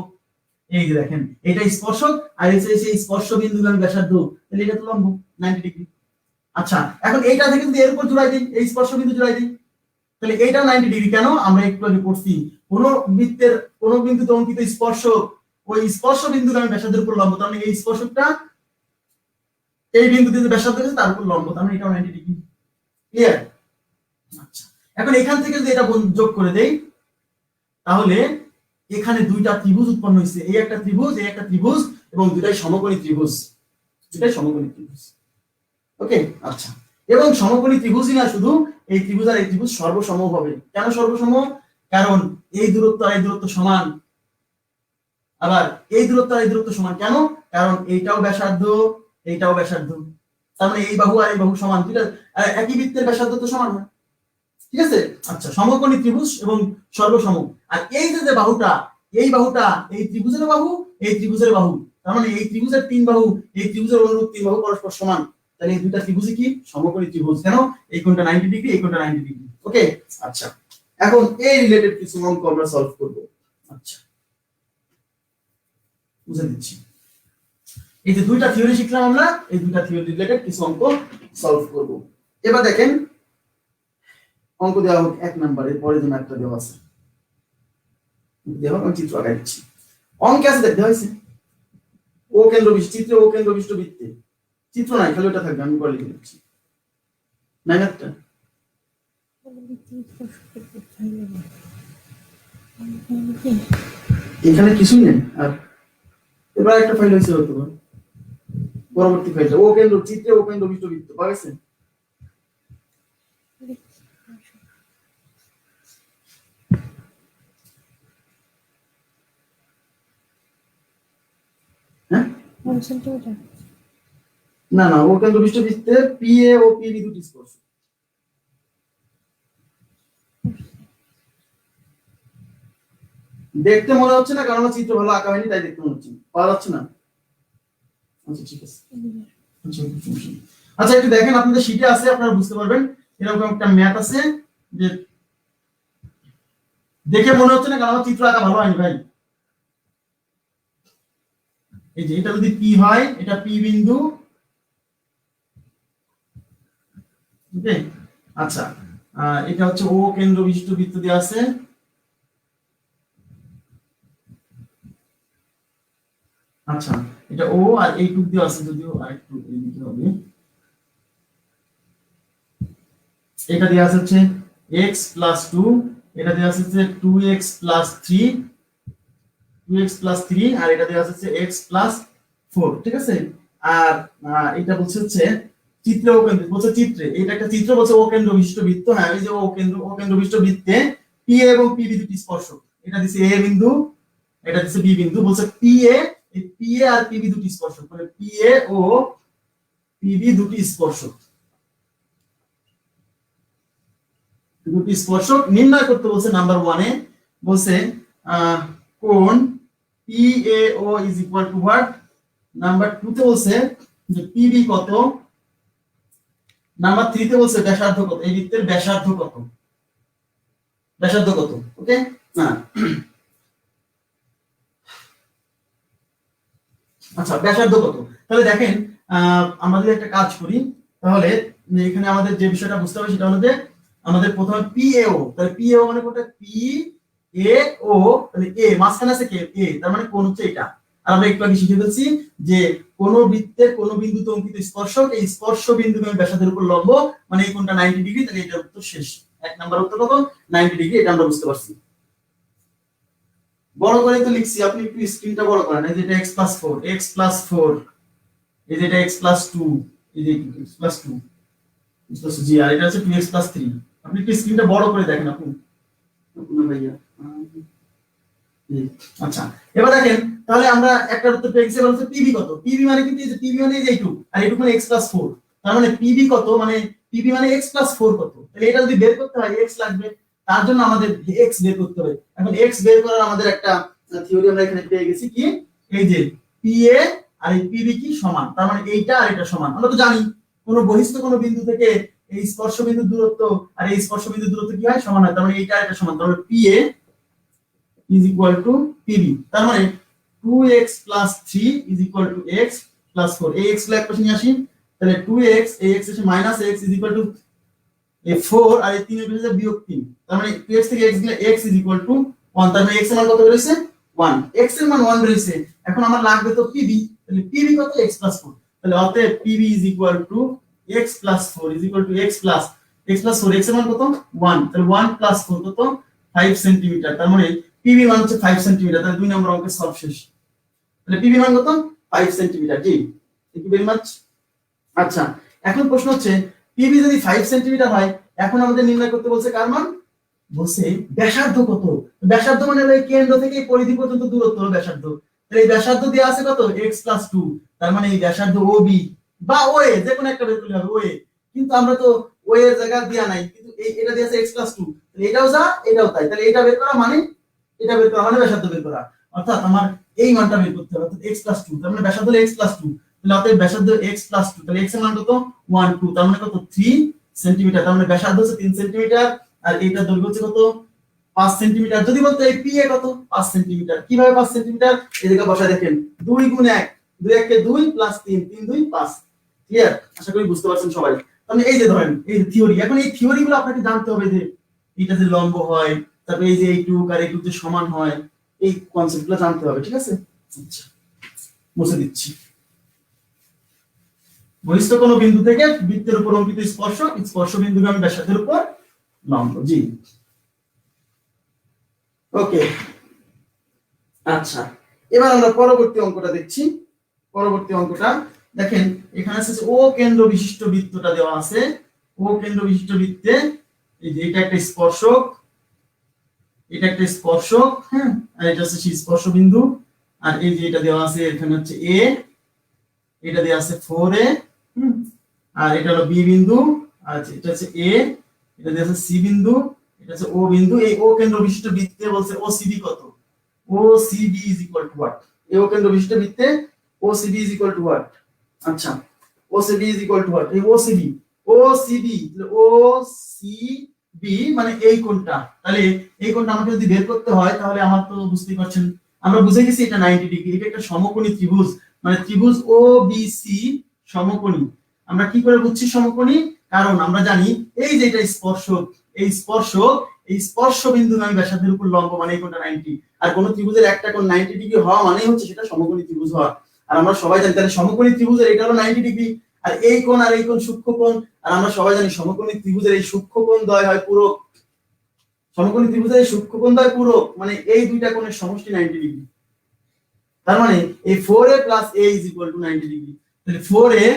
এই যে দেখেন, এটা স্পর্শক আর এই স্পর্শ বিন্দুগামী ব্যাসার্ধ, তাহলে এটা তো লম্ব 90 ডিগ্রি। আচ্ছা, এখন এইটা থেকে যদি এর উপর জোড়াই দিই, এই স্পর্শ বিন্দু জোড়াই দিই, তাহলে এইটাও 90 ডিগ্রি। কেন? আমরা একটু আগে পড়ছি, কোন বৃত্তের কোন বিন্দুতে অঙ্কিত স্পর্শক ওই স্পর্শ বিন্দুগামী ব্যাসার্ধের উপর লম্ব, তার মানে এই স্পর্শকটা এই বিন্দুতে যে ব্যাসার্ধ আছে তার উপর লম্ব, তার মানে এটাও 90 ডিগ্রি। ক্লিয়ার? আচ্ছা, এখন এখান থেকে যদি এটা যোগ করে দেই, তাহলে এখানে দুইটা ত্রিভুজ উৎপন্ন হয়েছে, এই একটা ত্রিভুজ, এই একটা ত্রিভুজ, এবং দুটাই সমকোণী ত্রিভুজ, ওকে? আচ্ছা, এবং সমকোণী ত্রিভুজই না, শুধু এই ত্রিভুজ আর এই ত্রিভুজ সর্বসম হবে। কেন সর্বসম? কারণ এই দূরত্ব আর এই দূরত্ব সমান, আবার এই দূরত্ব আর এই দূরত্ব সমান। কেন? কারণ এইটাও ব্যাসার্ধ, এইটাও ব্যাসার্ধ, তার মানে এই বাহু আর এই বাহু সমান, দুইটা একই বৃত্তের ব্যাসার্ধ তো সমান হয়। ঠিক আছে। আচ্ছা, সমকোণী ত্রিভুজ এবং সর্বসমক। আর এই যে বাহুটা, এই বাহুটা এই ত্রিভুজের বাহু, এই ত্রিভুজের বাহু, তার মানে এই ত্রিভুজের তিন বাহু, এই ত্রিভুজের অনুরূপ তিন বাহু পরস্পর সমান। তাহলে এই দুইটা ত্রিভুজই কি সমকোণী ত্রিভুজ। কেন? এই কোণটা 90 ডিগ্রি, এই কোণটা 90 ডিগ্রি। ওকে। আচ্ছা, এখন এই রিলেটেড কিছু অঙ্ক আমরা সলভ করব। আচ্ছা, বুঝে দিচ্ছি। এই যে দুইটা থিওরি শিখলাম আমরা, এই দুইটা থিওরি রিলেটেড কিছু অঙ্ক সলভ করব। এবার দেখেন, অঙ্ক দেওয়া হোক 1 নম্বরে, পরে যেন একটা দেওয়া আছে, দেওয়া আমি চিত্র আঁকাই দিচ্ছি। অঙ্কে আছে দেখতে হয়েছে ও কেন্দ্র বিশিষ্ট চিত্রে, ও কেন্দ্র বিশিষ্ট বৃত্তে, চিত্র নাই, খালি ওটা থাকবে, আমি পরে লিখে দিচ্ছি। নাই একটা এখানে কিছুই নেই। আর এবার একটা ফাইল হয়েছে হয়তো পরবর্তী ফাইলটা ও কেন্দ্র চিত্রে, ও কেন্দ্র বিশিষ্ট বৃত্ত পাওয়া গেছে। হ্যাঁ, না না, ও কেন্দ্র বিশিষ্ট বৃত্তে পি এ ও পি বি দুটি স্পর্শ। দেখতে মনে হচ্ছে না, কারণ চিত্র ভালো আঁকা হয়নি, তাই দেখতে মনে হচ্ছে পাওয়া যাচ্ছে না। আচ্ছা, ঠিক আছে। আচ্ছা, একটু দেখেন, আপনাদের শীটে আছে, আপনারা বুঝতে পারবেন। এরকম একটা ম্যাথ আছে, যে দেখে মনে হচ্ছে না, কারণ আমার চিত্র আঁকা ভালো হয়নি ভাই। এই যে এটা যদি পি হয়, এটা পি বিন্দু। ওকে। আচ্ছা, এটা হচ্ছে ও কেন্দ্র বিশিষ্ট বৃত্ত দেওয়া আছে। আচ্ছা, এটা ও আর এইটুক দেওয়া আছে, যদিও আরেকটু এদিকে হবে। এটা দেওয়া আছে হচ্ছে x + 2, এটা দেওয়া আছে হচ্ছে 2x + 3, 2x + 3, আর এটা দেওয়া আছে হচ্ছে x + 4। ঠিক আছে। আর এটা বলছে হচ্ছে চিত্রে ও কেন্দ্র, বলছে চিত্রে, এটা একটা চিত্র, বলছে ও কেন্দ্র বিশিষ্ট বৃত্ত। হ্যাঁ, এই যে ও কেন্দ্র বিশিষ্ট বৃত্তে পি এ এবং পি বি দুটি স্পর্শক। এটা দিছে এ বিন্দু, এটা দিছে বি বিন্দু। বলছে পি এ, এই পি এ আর পি বি দুটি স্পর্শক, মানে পি এ ও পি বি দুটি স্পর্শক, দুটি স্পর্শক নির্ণয় করতে বলছে। নাম্বার 1 এ বলছে কোণ PAO = হোয়াট। নাম্বার 2 তে বলছে যে PB কত। নাম্বার 3 তে বলছে ব্যাসার্ধ কত, এই বৃত্তের ব্যাসার্ধ কত, ব্যাসার্ধ কত। ওকে। আচ্ছা, ব্যাসার্ধ কত। তাহলে দেখেন, আমরা যদি একটা কাজ করি, তাহলে এখানে আমাদের যে বিষয়টা বুঝতে হবে সেটা হলো যে আমাদের প্রথমে PAO, তাহলে PAO মানে কোনটা, PAO, তাহলে A মাঝখানে আছে কে, A, তার মানে কোণ হচ্ছে এটা। আর আমরা একটু আগে শিখে ফেলছি যে কোন বৃত্তের কোন বিন্দুতে অঙ্কিত স্পর্শক, এই স্পর্শ বিন্দুকে আমি ব্যাসার্ধের উপর লম্ব, মানে এই কোণটা 90 ডিগ্রি। তাহলে এটার উত্তর শেষ। 1 নাম্বার উত্তর কত, 90 ডিগ্রি। এটা আমরা বুঝতে পারছি। বড় করে তো লিখছি, আপনি একটু স্ক্রিনটা বড় করেন। এই যে এটা x+4, x+4, এই যে এটা x+2, এই যে x+2, জি, আর এটা হচ্ছে 2x+3। আপনি একটু স্ক্রিনটা বড় করে দেখেন আপনি ভাইয়া। আচ্ছা, এবার দেখেন, তাহলে আমরা একটা উত্তর পেয়ে গেছি। বলছে পিবি কত। পিবি মানে কিন্তু এই যে পিবি মানে এই যে এইটুক, আর এইটুক মানে x+4। তার মানে পিবি কত, মানে পিবি মানে x+4 কত। তাহলে এটা যদি বের করতে হয় x লাগবে, তার জন্য আমাদের x বের করতে হবে। এখন x বের করার আমাদের একটা থিওরি আমরা এখানে পেয়ে গেছি, কি এই যে PA আর এই PB কি সমান, তার মানে এইটা আর এটা সমান। আমরা তো জানি কোন বহিস্থ কোন বিন্দু থেকে এই স্পর্শ বিন্দুর দূরত্ব আর এই স্পর্শ বিন্দুর দূরত্ব কি হয়, সমান হয়। তার মানে এইটা আর এটা সমান। তাহলে PA = PB। তার মানে 2x + 3 = x + 4। এই x গুলো এক পাশে নিয়ে আসি, তাহলে 2x, এই x এসে -x এই 4, আর এই 3 এর পাশে -3। তার মানে 2x থেকে x গেলে x = 1। তার মানে x এর মান কত বেরিয়েছে, 1। x এর মান 1 বেরিয়েছে। এখন আমার লাগবে তো PB, তাহলে PB কত, x + 4। তাহলে অতএব PB = x + 4 x + 4, x এর মান কত, 1। তাহলে 1 + 4 কত, 5 সেন্টিমিটার। তার মানে পিবি মান হচ্ছে 5 সেন্টিমিটার। তাহলে 2 নম্বর অঙ্কের সব শেষ। তাহলে পিবি মান কত, 5 সেন্টিমিটার। জি, থ্যাংক ইউ ভেরি মাচ। আচ্ছা, এখন প্রশ্ন হচ্ছে পিবি যদি 5 সেন্টিমিটার হয়, এখন আমাদের নির্ণয় করতে বলছে কার মান, বলছে ব্যাসার্ধ কত। ব্যাসার্ধ মানে এই কেন্দ্র থেকে পরিধি পর্যন্ত দূরত্ব হলো ব্যাসার্ধ। তাহলে এই ব্যাসার্ধ দেওয়া আছে কত, x+2। তার মানে এই ব্যাসার্ধ OB বা OA, যে কোনো একটা বের করলে হবে, OA। কিন্তু আমরা তো OA এর জায়গা দেয়া নাই, কিন্তু এটা দিয়েছে x + 2, তাহলে এটাও যা এটাও তাই, তাহলে এটা বের করা মানে এটা বের করা মানে ব্যাসার্ধ বের করা, অর্থাৎ আমার এই মানটা বের করতে হবে, অর্থাৎ x + 2, তার মানে ব্যাসার্ধ হলো x + 2, তাহলে অতএব ব্যাসার্ধ x + 2, তাহলে x এর মান কত 1 2, তার মানে কত 3 সেন্টিমিটার, তার মানে ব্যাসার্ধ হচ্ছে 3 সেন্টিমিটার আর এইটা দৈর্ঘ্য হচ্ছে কত 5 সেন্টিমিটার। যদি বলতো এই পি এ কত 5 সেন্টিমিটার, কিভাবে 5 সেন্টিমিটার, এদিকে বসায় দেখেন 2 × 1, 2 × 1 = 2 + 3 3 × 2 = 5। ক্লিয়ার? আশা করি বুঝতে পারছেন সবাই। তাহলে এই যে ধরেন এই থিওরি, এখন এই থিওরিগুলো আপনাকে জানতে হবে যে এটা যে লম্ব হয়, তারপরে এই যে এইটুক আর এইটুক যে সমান হয়, এই কনসেপ্টগুলো জানতে হবে, ঠিক আছে? আচ্ছা মুছে দিচ্ছি। বহিস্থ কোন বিন্দু থেকে বৃত্তের উপর অঙ্কিত স্পর্শ বিন্দুগামী ব্যাসার্ধের উপর লম্ব। জি ওকে। আচ্ছা এবার আমরা পরবর্তী অঙ্কটা দেখছি। পরবর্তী অঙ্কটা দেখেন, এখানে আছে ও কেন্দ্র বিশিষ্ট বৃত্তটা দেওয়া আছে। ও কেন্দ্র বিশিষ্ট বৃত্তে এই যে এটা একটা স্পর্শক, এটা একটা স্পর্শক, হ্যাঁ, আর এটা হচ্ছে সেই স্পর্শ বিন্দু, আর এই যে এটা দেওয়া আছে এখানে হচ্ছে এ, এটা দেওয়া আছে 4a, আর এটা হলো বি বিন্দু, আর এটা হচ্ছে এ, এটা দেওয়া আছে সি বিন্দু, এটা হচ্ছে ও বিন্দু। এই ও কেন্দ্র বিশিষ্ট বৃত্তে বলছে OCB কত, OCB is equal to what? এই ও কেন্দ্র বিশিষ্ট বৃত্তে OCB is equal to what? আচ্ছা OCB is equal to what? এই OCB মানে এই কোণটা, তাহলে এই কোণটা আমাকে যদি বের করতে হয় তাহলে আমার তো বুঝতেই পারছেন, আমরা বুঝে গেছি এটা 90 ডিগ্রি, এটা একটা সমকোণী ত্রিভুজ, মানে ত্রিভুজ OBC সমকোণী। আমরা কি করে বুঝছি সমকোণী? কারণ আমরা জানি এই যে এটা স্পর্শক, এই স্পর্শ বিন্দুগামী ব্যাসার্ধের উপর লম্ব, মানে এই কোণটা 90, আর কোন ত্রিভুজের একটা কোণ 90 ডিগ্রি হওয়া মানেই হচ্ছে সেটা সমকোণী ত্রিভুজ হওয়া। আর আমরা সবাই জানি তাহলে সমকোণী ত্রিভুজের এটা হলো 90 ডিগ্রি, আর এই কোণ আর এই কোণ সূক্ষ্ম কোণ, আর আমরা সবাই জানি সমকোণী ত্রিভুজের এই সূক্ষ্ম কোণ দ্বয় হয় পূরক। সমকোণী ত্রিভুজের এই সূক্ষ্ম কোণ দ্বয় পূরক, মানে এই দুইটা কোণের সমষ্টি 90 ডিগ্রি। তার মানে এই 4a + a is equal to 90 degree, তাহলে 4a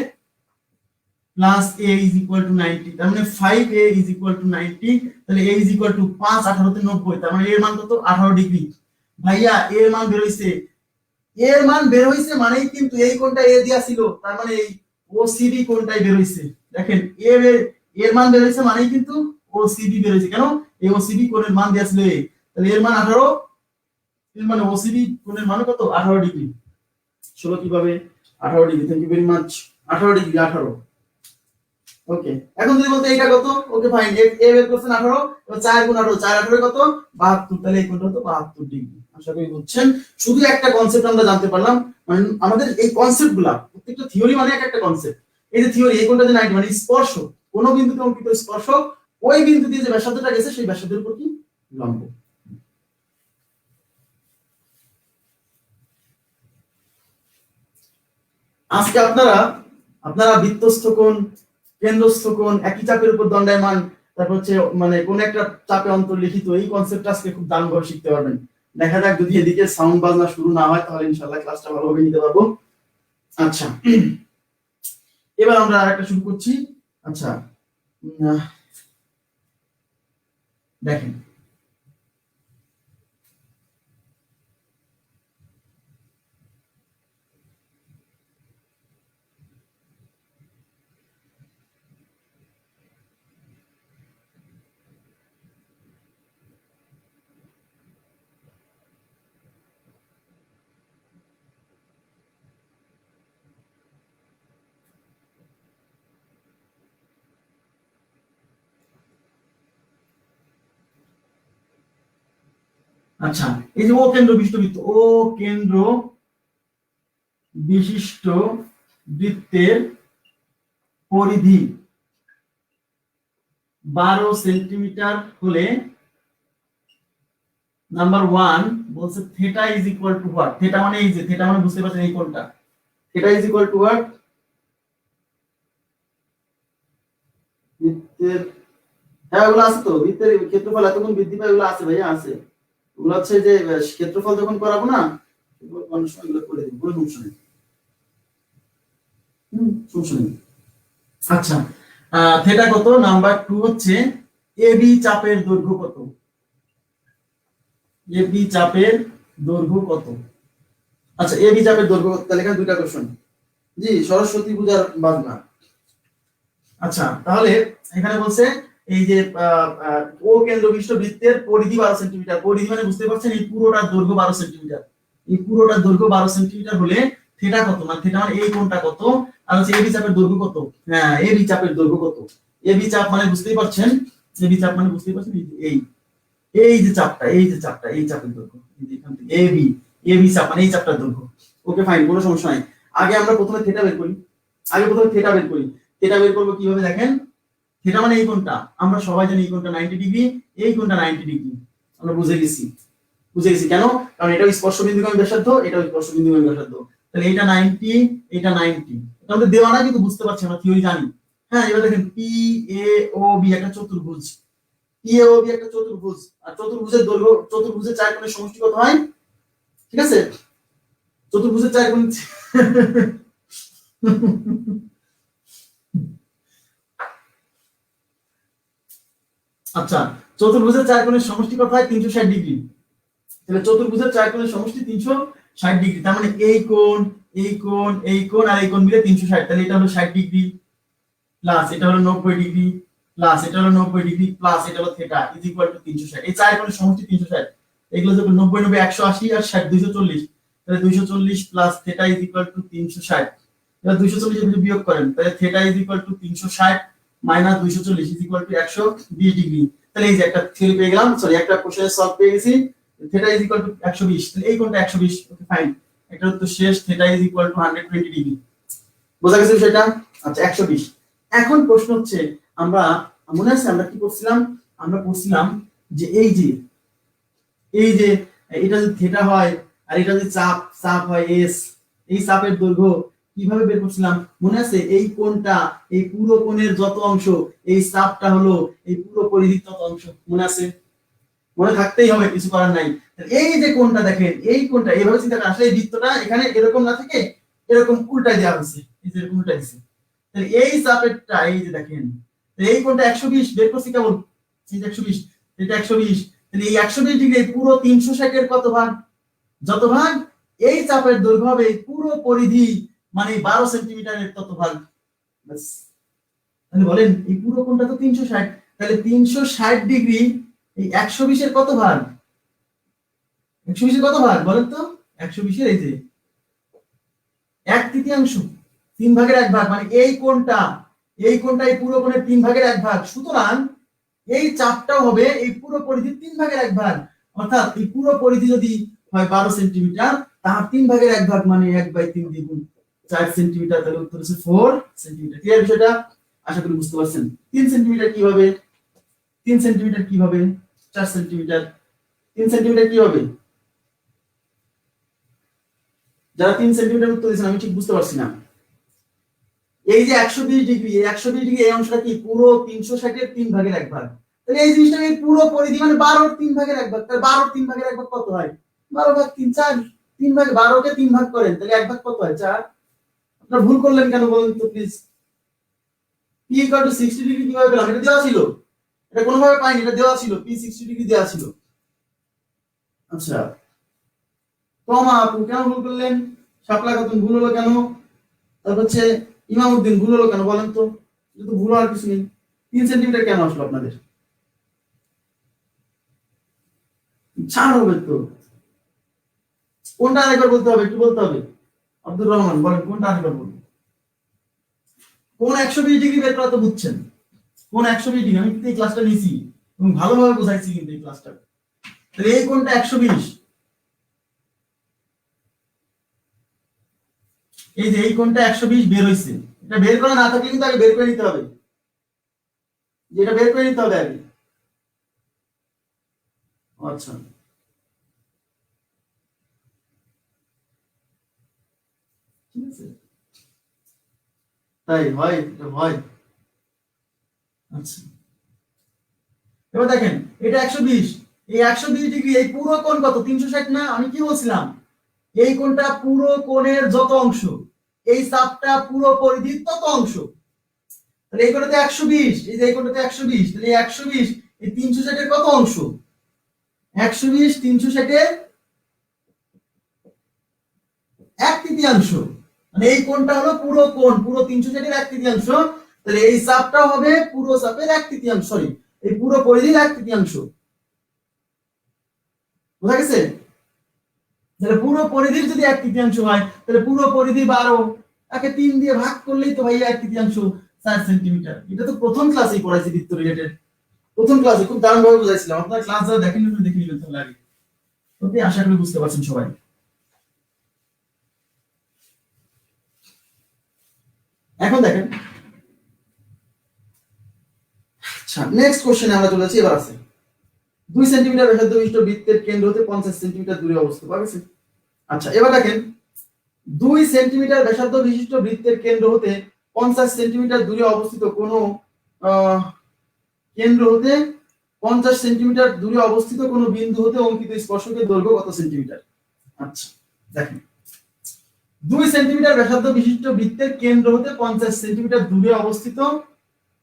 + a is equal to 90, তার মানে 5a is equal to 90, তাহলে a is equal to 5 18 তে 90, তার মানে এর মান কত 18 ডিগ্রি। ভাইয়া এর মান বের হইছে মানেই কিন্তু এই কোণটা a দেয়া ছিল, তার মানে এই OCB কোণটাই বের হইছে। দেখেন এর মান বের হইছে মানেই কিন্তু OCB বের হইছে, কেন এই OCB কোণের মান দেয়া ছিল a, তাহলে এর মান 18, এর মানে OCB কোণের মান কত 18 ডিগ্রি। 16 কিভাবে 18 degree, thank you very much, 18 degree 18। Okay এখন যদি বলতে এটা কত, ওকে ফাইন, এ বের করছেন 18, এবার 4 × 18 4 18 কত 72, তাহলে এই কোণটা কত 72 ডিগ্রি। আশা করি বুঝছেন। শুধু একটা কনসেপ্ট আমরা জানতে পারলাম, মানে আমাদের এই কনসেপ্টগুলা প্রত্যেকটা থিওরি মানে একটা কনসেপ্ট। এই যে থিওরি এই কোণটা যে 90 মানে স্পর্শ, কোন বিন্দুতে অঙ্কিত স্পর্শক ওই বিন্দু দিয়ে যে ব্যাসার্ধটা গেছে সেই ব্যাসার্ধের উপর কি লম্ব। আজকে আপনারা বৃত্তস্থ কোণ, কেন্দ্রস্থ কোণ, একই চাপের উপর দণ্ডায়মান, তারপর হচ্ছে মানে কোন একটা চাপে অন্তর্লিখিত, এই কনসেপ্টটা আজকে খুব দারুণভাবে শিখতে পারবেন। দেখা যাক যদি এদিকে সাউন্ড বাজনা শুরু না হয় তাহলে ইনশাআল্লাহ ক্লাসটা ভালোভাবে নিতে পারবো। আচ্ছা এবার আমরা আরেকটা শুরু করছি। আচ্ছা দেখেন আচ্ছা এই যে ও কেন্দ্র বিশিষ্ট বৃত্ত, ও কেন্দ্র বিশিষ্ট বৃত্তের পরিধি 12 সেন্টিমিটার হলে নাম্বার 1 বলছে theta is equal two what. Theta মানে এই যে থিটা মানে বুঝতে পারছেন এই কোণটা, theta is equal two what, বৃত্তের, হ্যাঁ ওগুলো আছে তো, বৃত্তের ক্ষেত্রফল এত গুণ বৃদ্ধি পায়, ওগুলো আছে ভাইয়া আছে, ওগুলো হচ্ছে যে ক্ষেত্রফল যখন করাবো না কোন সময় এগুলো করে দিব, কোনো সমস্যা নেই। সমস্যা নেই। আচ্ছা থিটা কত, নাম্বার 2 হচ্ছে এবি চাপের দৈর্ঘ্য কত, এবি চাপের দৈর্ঘ্য কত। আচ্ছা এবি চাপের দৈর্ঘ্য কত, তাহলে এখানে দুইটা কোশ্চেন, জি সরস্বতী পূজার বাজনা। আচ্ছা তাহলে এখানে বলছে এই যে ও কেন্দ্র বিশিষ্ট বৃত্তের পরিধি 12 সেন্টিমিটার। পরিধি মানে বুঝতে পারছেন এই পুরোটার দৈর্ঘ্য 12 সেন্টিমিটার। এই পুরোটার দৈর্ঘ্য 12 সেন্টিমিটার হলে থিটা কত, মানে থিটা মানে এই কোণটা কত, আর হচ্ছে এবি চাপের দৈর্ঘ্য কত। হ্যাঁ, এবি চাপের দৈর্ঘ্য কত। এবি চাপ মানে বুঝতেই পারছেন, এবি চাপ মানে বুঝতেই পারছেন এই এই যে চাপটা, এই যে চাপটা, এই চাপের দৈর্ঘ্য এখান থেকে এবি, এবি চাপ মানে এই চাপটার দৈর্ঘ্য। ওকে ফাইন, কোনো সমস্যা নাই। আগে আমরা প্রথমে থিটা বের করি। থিটা বের করব কিভাবে দেখেন। থিটা মানে এই কোণটা, আমরা সবাই জানি এই কোণটা 90 ডিগ্রি, এই কোণটা 90 ডিগ্রি। আমরা বুঝে গেছি কেন? কারণ এটাও স্পর্শবিন্দুগামী ব্যাসার্ধ, এটাও স্পর্শবিন্দুগামী ব্যাসার্ধ। তাহলে এটা 90, এটা 90। এটা আমাদের দেওয়া না, কিন্তু বুঝতে পারছি, আমরা থিওরি জানি। হ্যাঁ, এবার দেখেন পি এ ও বি একটা চতুর্ভুজ। পি এ ও বি একটা চতুর্ভুজ, আর চতুর্ভুজের দৈর্ঘ্য, চতুর্ভুজের চার কোণের সমষ্টি কত হয়? ঠিক আছে, চতুর্ভুজের চার কোণ আচ্ছা, চতুর্ভুজের চার কোণের সমষ্টি কত হয়? 360 ডিগ্রি। তাহলে চতুর্ভুজের চার কোণের সমষ্টি 360 ডিগ্রি। তার মানে এই কোণ, এই কোণ, এই কোণ আর এই কোণ মিলে 360। তাহলে এটা হলো 60 ডিগ্রি, প্লাস এটা হলো 90 ডিগ্রি, প্লাস এটা হলো 90 ডিগ্রি, প্লাস এটা হলো থিটা ইজ ইকুয়াল টু 360। এই চার কোণের সমষ্টি 360। এগুলো যখন 90 90 180 আর 60 240, তাহলে 240 plus theta is equal two 360। এবার 240 এর বিয়োগ করেন, তাহলে theta is equal two 360 minus 240 is equal two 120 degree. তাহলে এই যে একটা থিওরি পেয়ে গেলাম, সরি একটা কোশ্চেনের সলভ পেয়ে গেছি। থিটা ইজ ইকুয়াল টু 120, তাহলে এই কোণটা 120। ওকে ফাইন, এটা তো শেষ। Theta is equal two 120 degree. বোঝা গেছে বিষয়টা? আচ্ছা 120। এখন প্রশ্ন হচ্ছে, আমরা মনে আছে আমরা কি করছিলাম? আমরা পড়ছিলাম যে এই যে এটা যদি থিটা হয় আর এটা যদি চাপ হয় এস, এই চাপের দৈর্ঘ্য কিভাবে বের করছিলাম মনে আছে? এই কোণটা, এই পুরো কোণের যত অংশ, এই চাপটা হলো এই পুরো পরিধির তত অংশ। মনে আছে? মনে থাকতেই হবে, কিছু করার নাই। এই যে কোণটা দেখেন, এই কোণটা এইভাবে চিন্তা করেন, আসলে এই বৃত্তটা এখানে এরকম না থেকে এরকম উল্টায় দেওয়া হয়েছে, এই যে এরকম উল্টায় দিয়েছে। তাহলে এই চাপেরটা এই যে দেখেন, এই কোণটা 120 বের করছি কেমন? এই যে 120, এটা 120। তাহলে এই 120 ডিগ্রি পুরো 360 এর কত ভাগ? যত ভাগ এই চাপের দৈর্ঘ্য হবে পুরো পরিধি মানে 12 সেন্টিমিটারের তত ভাগ। বাস। তাহলে বলেন এই পুরো কোণটা তো 360, তাহলে 360 ডিগ্রি এই 120 এর কত ভাগ? 120 এর কত ভাগ বলেন তো? 120 এর এই যে 1/3, 3/1 ভাগ, মানে এই কোণটা এই পুরো কোণের 3/1 ভাগ। সুতরাং এই চাপটাও হবে এই পুরো পরিধির 3/1 ভাগ। অর্থাৎ এই পুরো পরিধি যদি হয় 12 সেন্টিমিটার, তার 3/1 ভাগ মানে 1/3 দ্বিগুণ 4 সেন্টিমিটার। তাহলে উত্তর হচ্ছে 4 সেন্টিমিটার। ক্লিয়ার বিষয়টা? আশা করি বুঝতে পারছেন। 3 সেন্টিমিটার কি হবে? 3 সেন্টিমিটার কি হবে? 4 সেন্টিমিটার। 3 সেন্টিমিটার কি হবে? যারা 3 সেন্টিমিটার উত্তর দিয়েছেন আমি ঠিক বুঝতে পারছি না। এই যে 120 ডিগ্রি, এই 120 ডিগ্রি এই অংশটা কি পুরো 360 এর 3/1 ভাগ। তাহলে এই জিনিসটাকে পুরো পরিধি মানে 12 এর 3/1 ভাগ। তাহলে 12 এর 3/1 ভাগ কত হয়? 12 ভাগ 3 4। 3 ভাগ 12 কে 3 ভাগ করেন, তাহলে 1 ভাগ কত হয়? 4। আপনারা ভুল করলেন কেন বলুন তো প্লিজ? p = 60 ডিগ্রি কিভাবে পেলাম? এটা দেওয়া ছিল, এটা কোনোভাবে পাইনি, এটা দেওয়া ছিল, p 60 ডিগ্রি দেওয়া ছিল। আচ্ছা, তোমা আপু কেন ভুল করলেন? শাপলা খাতুন ভুল হলো কেন? তারপর হচ্ছে ইমামউদ্দিন ভুল হলো কেন বলেন তো? এটা তো ভুল হওয়ার কিছু নেই। 3 সেন্টিমিটার কেন আসলো আপনাদের? ছাড় হবে তো। কোনটা আরেকবার বলতে হবে, একটু বলতে হবে। আব্দুর রহমান বলেন কোনটা আরেকবার বলুন। কোন 120 ডিগ্রি বের করা তো বুঝছেন? কোন 120 ডিগ্রি? আমি কিন্তু এই ক্লাসটা নিয়েছি এবং ভালোভাবে বোঝাইছি কিন্তু এই ক্লাসটা। তাহলে এই কোনটা 120, এই যে এই কোনটা 120 বের হইছে। এটা বের করা না থাকলে কিন্তু আগে বের করে নিতে হবে, যেটা বের করে নিতে হবে আগে। আচ্ছা, ঠিক আছে, তাই হয়, এটা হয়। আচ্ছা, এবার দেখেন এটা 120, এই 120 ডিগ্রি এই পুরো কোণ কত? 360 না? আমি কি বলছিলাম? এই কোণটা পুরো কোণের যত অংশ, এই চাপটা পুরো পরিধির তত অংশ। তাহলে এই কোণটাতে 120, এই যে এই কোণটাতে 120, তাহলে এই 120 এই 360 এর কত অংশ? 120 360 এর 1/3। মানে এই কোণটা হলো পুরো কোণ, পুরো 360 এর 1/3। তাহলে এই চাপটা হবে পুরো চাপের 1/3, সরি এই পুরো পরিধির 1/3। বুঝা গেছে? তাহলে পুরো পরিধির যদি 1/3 হয় তাহলে পুরো পরিধি 12, একে 3 দিয়ে ভাগ করলেই তো ভাই 1/3 4 সেন্টিমিটার। এটা তো প্রথম ক্লাসেই পড়াইছি বৃত্ত রিলেটেড, প্রথম ক্লাসে খুব দারুণ ভাবে বুঝাইছিলাম। আপনারা ক্লাস যারা দেখেন দেখে নেবেন তাহলে আগে। ওকে, আশা করি বুঝতে পারছেন সবাই। এখন দেখেন, আচ্ছা নেক্সট কোশ্চেনে আমরা চলে যাচ্ছি। এবার আছে 2 সেন্টিমিটার ব্যাসার্ধ বিশিষ্ট বৃত্তের কেন্দ্র হতে 50 সেন্টিমিটার দূরে অবস্থিত। পাবেন? আচ্ছা এবার দেখেন 2 সেন্টিমিটার ব্যাসার্ধ বিশিষ্ট বৃত্তের কেন্দ্র হতে 50 সেন্টিমিটার দূরে অবস্থিত কোন কেন্দ্র হতে 50 সেন্টিমিটার দূরে অবস্থিত কোন বিন্দু হতে অঙ্কিত স্পর্শকের দৈর্ঘ্য কত সেন্টিমিটার? আচ্ছা দেখেন 2 সেন্টিমিটার ব্যাসার্ধ বিশিষ্ট বৃত্তের কেন্দ্র হতে 50 সেন্টিমিটার দূরে অবস্থিত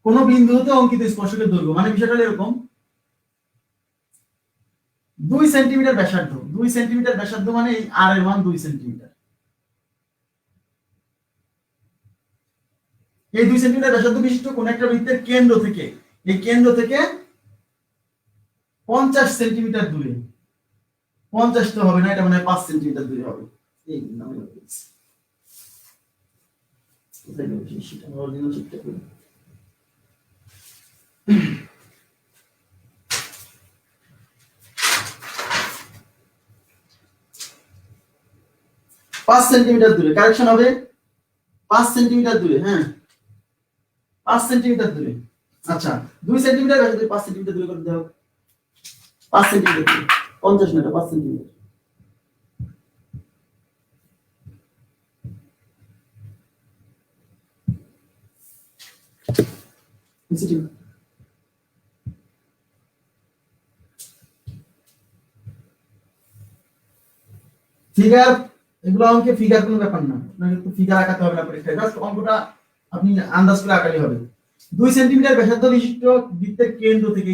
কোন বিন্দু হতে অঙ্কিত স্পর্শকের দৈর্ঘ্য, মানে বিষয়টা এরকম 2 সেন্টিমিটার ব্যাসার্ধ, 2 সেন্টিমিটার ব্যাসার্ধ মানে এই আর এর মান 2 সেন্টিমিটার। এই 2 সেন্টিমিটার ব্যাসার্ধ বিশিষ্ট কোন একটা বৃত্তের কেন্দ্র থেকে, এই কেন্দ্র থেকে 50 সেন্টিমিটার দূরে, 50 তো হবে না, এটা মানে 5 সেন্টিমিটার দূরে হবে। এই নামে বলছি কোথায় গেল সেটা অরিজিনাল শিটটা করি। 5 সেন্টিমিটার দূরে, কারেকশন হবে 5 সেন্টিমিটার দূরে। হ্যাঁ 5 সেন্টিমিটার দূরে। আচ্ছা 2 সেন্টিমিটার ব্যাসার্ধ 5 সেন্টিমিটার দূরে করে দাও। 5 সেন্টিমিটার দূরে, 50 না, 5 সেন্টিমিটার। ফিগার, এগুলো অঙ্কে ফিগার কোনো ব্যাপার না, আপনাকে তো ফিগার আঁকাতে হবে না পরীক্ষায়, জাস্ট অঙ্কটা আপনি আন্দাজ করে আঁকালেই হবে। 2 সেন্টিমিটার ব্যাসার্ধ বিশিষ্ট বৃত্তের কেন্দ্র থেকে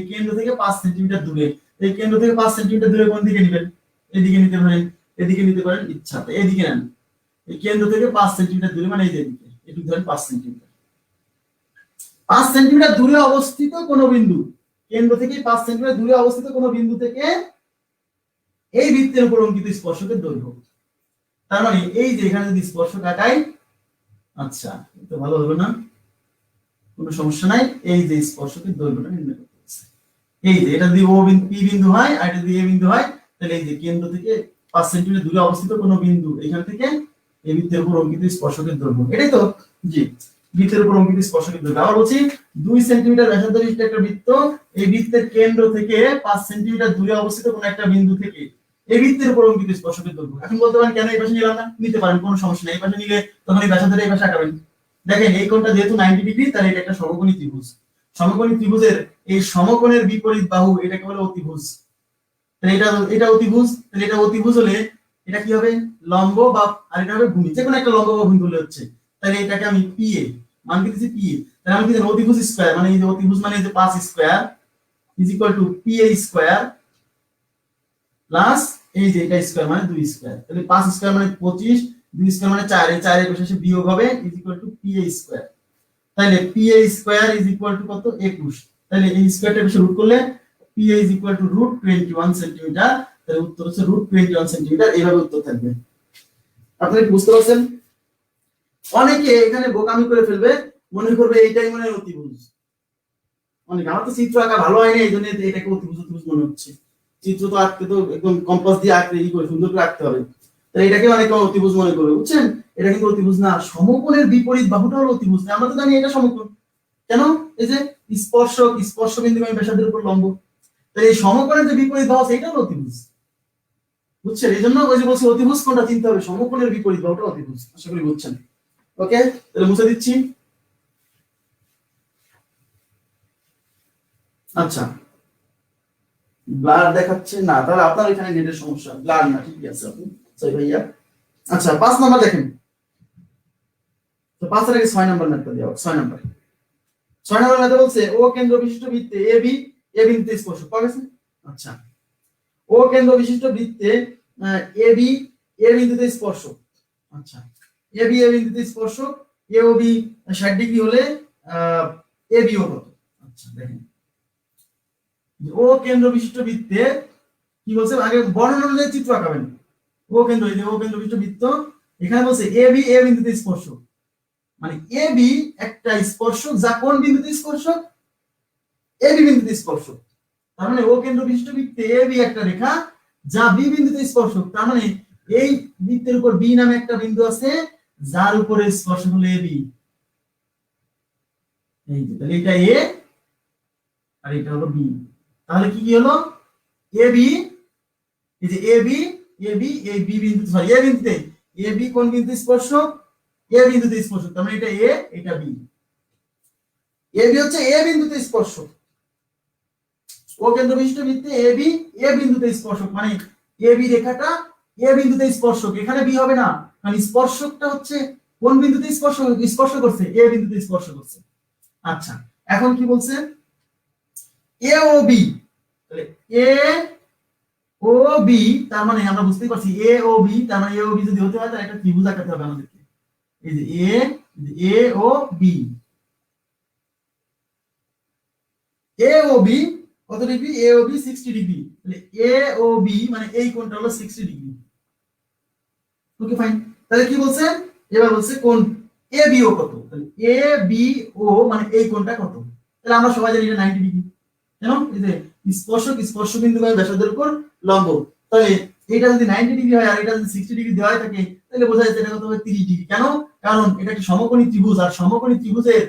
5 সেন্টিমিটার দূরে, এই কেন্দ্র থেকে 5 সেন্টিমিটার দূরে কোন দিকে নেবেন? এদিকে নিতে পারেন, এদিকে নিতে পারেন, ইচ্ছা তো এদিকে নেন। এই কেন্দ্র থেকে 5 সেন্টিমিটার দূরে মানে এই দিকে, এটুকু ধরেন 5 সেন্টিমিটার। 5 সেন্টিমিটার দূরে অবস্থিত কোন বিন্দু, কেন্দ্র থেকে 5 সেন্টিমিটার দূরে অবস্থিত কোন বিন্দু থেকে এই বৃত্তের উপর অঙ্কিত স্পর্শকের দৈর্ঘ্য। তার মানে এই যে এখানে যদি স্পর্শ কাটাই, আচ্ছা এটা ভালো হবে না, কোনো সমস্যা নাই। এই যে স্পর্শকের দৈর্ঘ্যটা নির্ণয় করতে হবে। এই যে এটা যদি ও বিন্দু পি বিন্দু হয় আর এটা যদি এ বিন্দু হয়, তাহলে এই যে কেন্দ্র থেকে 5 সেন্টিমিটার দূরে অবস্থিত কোন বিন্দু, এখান থেকে এই বৃত্তের উপর অঙ্কিত স্পর্শকের দৈর্ঘ্য, এটাই তো। জি, বৃত্তের উপর অঙ্কিত স্পর্শকের দৈর্ঘ্য। আবার বলছি 2 সেন্টিমিটার ব্যাসার্ধ বিশিষ্ট একটা বৃত্ত, এই বৃত্তের কেন্দ্র থেকে 5 সেন্টিমিটার দূরে অবস্থিত কোন একটা বিন্দু থেকে এই বৃত্তের উপর অঙ্কিত স্পর্শকের দৈর্ঘ্য। এখন বলতে পারেন কেন এই পাশে নিলাম না? নিতে পারেন, কোনো সমস্যা নেই, এই পাশে নিলে তখন এই ব্যাসার্ধটা এই পাশে আঁকাবেন। দেখেন এই কোণটা যেহেতু 90 ডিগ্রি, তাহলে এটা একটা সমকোণী ত্রিভুজ। সমকোণী ত্রিভুজের এই সমকোণের বিপরীত বাহু এটাকে বলে অতিভুজ। তাহলে এটা অতিভুজ, তাহলে এটা অতিভুজ হলে এটা কি হবে? লম্ব, বা আর এটা হবে ভূমি, যে কোনো একটা লম্ব বা ভূমি বলে হচ্ছে। তাহলে এটাকে আমি পিএ মান দিতেছি, পিএ। তাহলে আমি কি জানি অতিভুজ স্কয়ার মানে এই যে অতিভুজ মানে এই যে 5 square is equal to PA square plus এই যে এটা স্কয়ার মানে 2 স্কয়ার। তাহলে 5 স্কয়ার মানে 25, 2 স্কয়ার মানে 4, এই 4 এর পাশে বিয়োগ হবে is equal to PA square. তাহলে PA square is equal to কত? 21। তাহলে এই স্কয়ারটা বেশি রুট করলে PA is equal to √21 centimetre. তাহলে উত্তর হচ্ছে √21 সেন্টিমিটার। এইভাবে উত্তর থাকবে। আপনারা কি বুঝতে পারছেন? অনেকে এখানে বোকামি করে ফেলবে, মনে করবে এইটাই মনে হয় অতিভুজ। অনেকে, আমার তো চিত্র আঁকা ভালো হয় না, এই জন্য এটাকে অতিভুজ অতিভুজ মনে হচ্ছে। চিত্র তো আঁকতে তো একদম কম্পাস দিয়ে আঁকতে ই করে সুন্দর করে আঁকতে হবে, তাই এটাকে অনেকে অতিভুজ মনে করবে, বুঝছেন? এটা কিন্তু অতিভুজ না, সমকোণের বিপরীত বাহুটা হলো অতিভুজ। আমরা তো জানি এটা সমকোণ। কেন? এই যে স্পর্শ বিন্দু আমি ব্যাসার্ধের উপর লম্ব, তাই এই সমকোণের যে বিপরীত বাহু সেটা হলো অতিভুজ, বুঝছেন? এই জন্য ওই যে বলছি অতিভুজ কোনটা চিনতে হবে, সমকোণের বিপরীত বাহুটা অতিভুজ। আশা করি বুঝছেন। ওকে, তাহলে মুছে দিচ্ছি। আচ্ছা ব্লার দেখাচ্ছে না, তাহলে আপনার এখানে নেটের সমস্যা, ব্লার না, ঠিক আছে আপনি সরি ভাইয়া। আচ্ছা 5 নাম্বার দেখেন তো, 5 এর আগে 6 নাম্বার ম্যাথটা দেওয়া। 6 নাম্বার ম্যাথে বলছে ও কেন্দ্র বিশিষ্ট বৃত্তে এবি, এ বিন্দুতে স্পর্শক পাওয়া গেছে। আচ্ছা ও কেন্দ্র বিশিষ্ট বৃত্তে এবি, এ বিন্দুতে স্পর্শক। আচ্ছা এবি, এ বিন্দুতে স্পর্শক, এ ও বি 60 ডিগ্রি হলে এ বি ও কত। আচ্ছা দেখেন ও কেন্দ্র বিশিষ্ট বৃত্তে কি বলছে, আগে বর্ণনা অনুযায়ী চিত্র আঁকাবেন। ও কেন্দ্র, এই যে ও কেন্দ্র বিশিষ্ট বৃত্ত, এখানে বলছে এ বি এ বিন্দুতে স্পর্শক, মানে এ বি একটা স্পর্শক যা কোন বিন্দুতে স্পর্শক, এ বি বিন্দুতে স্পর্শক। তার মানে ও কেন্দ্র বিশিষ্ট বৃত্তে এ বি একটা রেখা যা বি বিন্দুতে স্পর্শক। তার মানে এই বৃত্তের উপর বি নামে একটা বিন্দু আছে যার উপরে স্পর্শক হলো এ বি। এই যে তাহলে এটা এ আর এটা হলো বি। তাহলে কি কি হলো, এ বি, এই যে এ বি এই বি বিন্দু, সরি এ বিন্দুতে, এ বি কোন বিন্দুতে স্পর্শক, এ বিন্দুতে স্পর্শক। তার মানে এটা এ এটা বি, এ বি হচ্ছে এ বিন্দুতে স্পর্শক। ও কেন্দ্র বিশিষ্ট বৃত্তে এ বি এ বিন্দুতে স্পর্শক, মানে এ বি রেখাটা এ বিন্দুতে স্পর্শক, এখানে বি হবে না, কারণ স্পর্শকটা হচ্ছে কোন বিন্দুতে স্পর্শ স্পর্শ করছে, এ বিন্দুতে স্পর্শ করছে। আচ্ছা এখন কি বলছে, এ ও বি, তাহলে এ ও বি, তার মানে আমরা বুঝতেই পারছি এ ও বি, তার মানে এ ও বি যদি হতে হয় তাহলে একটা ত্রিভুজ আঁকাতে হবে আমাদেরকে। এই যে এ ও বি, এ ও বি কত ডিগ্রি, এ ও বি 60 ডিগ্রি, তাহলে এ ও বি মানে এই কোণটা হলো 60 ডিগ্রি। Okay fine. তাহলে কি বলছে, এবার বলছে কোণ এ বি ও কত, তাহলে এ বি ও মানে এই কোণটা কত, তাহলে আমরা সবাই জানি এটা 90 ডিগ্রি। কেন, এই যে স্পর্শক স্পর্শ বিন্দু বা ব্যাসার্ধের উপর লম্ব, তাহলে এটা যদি 90 ডিগ্রি হয় আর এটা যদি 60 ডিগ্রি দেওয়া থাকে তাহলে বোঝা যাচ্ছে এটা কত হবে 30 ডিগ্রি। কেন, কারণ এটা একটা সমকোণী ত্রিভুজ, আর সমকোণী ত্রিভুজের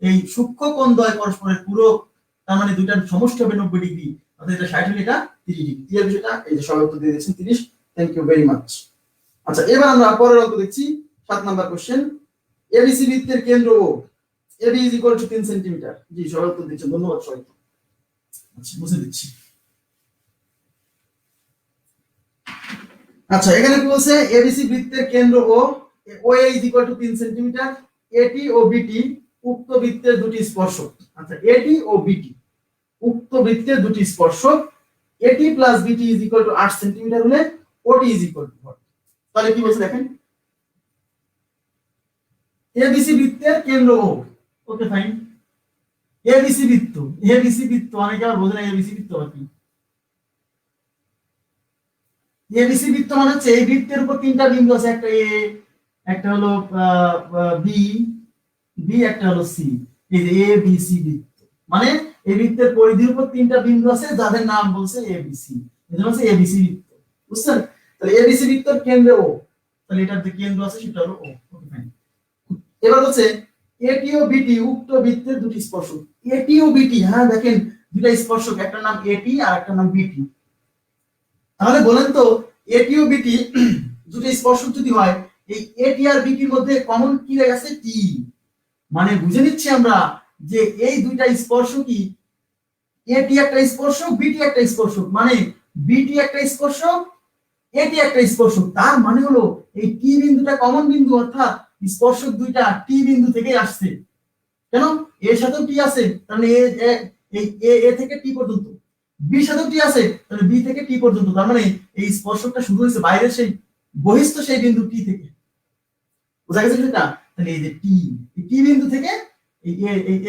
এই সূক্ষ্ম কোণদ্বয় পরস্পরের পূরক, তার মানে দুইটার সমষ্টি হবে 90 ডিগ্রি, অর্থাৎ এটা 60 হলে এটা 30 ডিগ্রি। ক্লিয়ার বিষয়টা, এই যে সবাই উত্তর দিয়ে দিয়েছেন 30। Thank you very much. আচ্ছা এবার আমরা পরের অঙ্ক দেখছি, 7 নাম্বার কোশ্চেন। এবিসি বৃত্তের কেন্দ্র O, AB is equal to 3 centimetre. জি সবাই উত্তর দিচ্ছেন, ধন্যবাদ সবাইকে। আচ্ছা বুঝে দিচ্ছি। আচ্ছা এখানে কি বলছে, এবিসি বৃত্তের কেন্দ্র ও, ও এ ইজ ইকুয়াল টু 3 সেন্টিমিটার, এটি ও বিটি উক্ত বৃত্তের দুটি স্পর্শক। আচ্ছা এটি ও বিটি উক্ত বৃত্তের দুটি স্পর্শক, এটি প্লাস বিটি ইজ ইকুয়াল টু 8 সেন্টিমিটার হলে ওটি ইজ ইকুয়াল টু what? তাহলে কি বলছে দেখেন, এবিসি বৃত্তের কেন্দ্র ও, ওকে ফাইন, এবিসি বৃত্ত, এবিসি বৃত্ত অনেকে আবার বোঝে না এবিসি বৃত্ত কি। এবিসি বৃত্ত মানে হচ্ছে এই বৃত্তের উপর তিনটা বিন্দু আছে, একটা এ, একটা হলো বি, বি একটা হলো সি, এই যে এ বি সি বৃত্ত, মানে এই বৃত্তের পরিধির উপর তিনটা বিন্দু আছে যাদের নাম বলছে এ বি সি, এজন্য হচ্ছে এবিসি বৃত্ত। বুঝছেন, তাহলে এবিসি বৃত্তের কেন্দ্র ও, তাহলে এটার যে কেন্দ্র আছে সেটা হলো ও। Okay fine. এবার হচ্ছে এটি ও বিটি উক্ত বৃত্তের দুটি স্পর্শক, এটি ও বিটি, হ্যাঁ দেখেন দুটা স্পর্শক, একটা নাম এটি আর একটা নাম বিটি। তাহলে বলেন তো এটি ও বিটি দুটো স্পর্শক যদি হয়, এই এটি আর বিটির মধ্যে কমন কি আছে, টি, মানে বুঝে নিচ্ছি আমরা যে এই দুইটা স্পর্শকই, এটি একটা স্পর্শক বিটি একটা স্পর্শক, মানে বিটি একটা স্পর্শক এটি একটা স্পর্শক, তার মানে হলো এই টি বিন্দুটা কমন বিন্দু, অর্থাৎ স্পর্শক দুইটা টি বিন্দু থেকে আসছে। কেন, এর সাথেও টি আছে, তাহলে এই এ থেকে টি পর্যন্ত, বি সাথেও টি আছে, তাহলে বি থেকে টি পর্যন্ত, তার মানে এই স্পর্শকটা শুরু হয়েছে বাইরের সেই বহিস্থ সেই বিন্দু টি থেকে। বুঝা গেছে সেটা, তাহলে এই যে টি, এই টি বিন্দু থেকে এই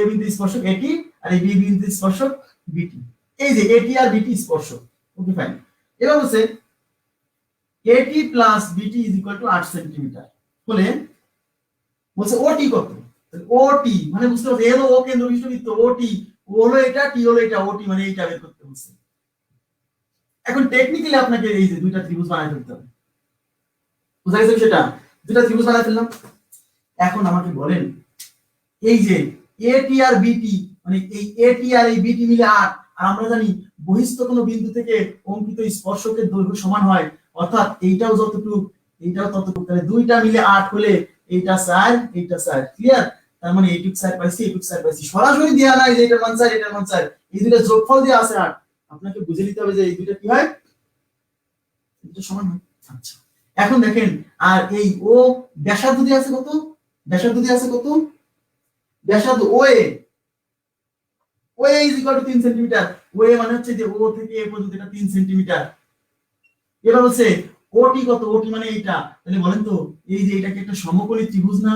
এ বিন্দু স্পর্শক এটি আর এই বি বিন্দু স্পর্শক বিটি, এই যে এটি আর বিটি স্পর্শক। Okay fine. এবার হচ্ছে এটি প্লাস বিটি ইজ ইকুয়াল টু 8 সেন্টিমিটার হলে বলছে ওটি কত, ওটি মানে বুঝতে পারছো, এলো ও কেন্দ্র বিশিষ্ট বৃত্ত, ওটি ও হলো এটা, টি হলো এটা, ওটি মানে এইটা বের করতে বলছে। এখন টেকনিক্যালি আপনাকে এই যে দুইটা ত্রিভুজ বানাই ফেলতে হবে। বুঝা গেছে সেটা, দুইটা ত্রিভুজ বানাই ফেললাম। এখন আমাকে বলেন এই যে এটি আর বিটি, মানে এই এটি আর এই বিটি মিলে 8, আর আমরা জানি বহিস্থ কোনো বিন্দু থেকে অঙ্কিত স্পর্শকের দৈর্ঘ্য সমান হয়, অর্থাৎ এইটাও যতটুকু এইটাও ততটুকু, তাহলে দুইটা মিলে 8 হলে এইটা 4 এইটা 4। ক্লিয়ার, তার মানে এইটুক 4 পাইছি এইটুক 4 পাইছি, সরাসরি দেয়া নাই যে এটার মান 4 এটার মান 4, এই দুইটা যোগফল দিয়ে আছে 8, আপনাকে বুঝে নিতে হবে যে এই দুইটা কি হয়, এটা সমান হয়। আচ্ছা এখন দেখেন, আর এই ও ব্যাসার্ধ দিয়ে আছে কত, ব্যাসার্ধ দিয়ে আছে কত, ব্যাসার্ধ OA, OA is equal to 3 centimetre, OA মানে হচ্ছে যে ও থেকে এ পর্যন্ত এটা 3 সেন্টিমিটার। এবার হচ্ছে ওটি কত, ওটি মানে এইটা, তাহলে বলেন তো এই যে এটা কি একটা সমকোণী ত্রিভুজ না,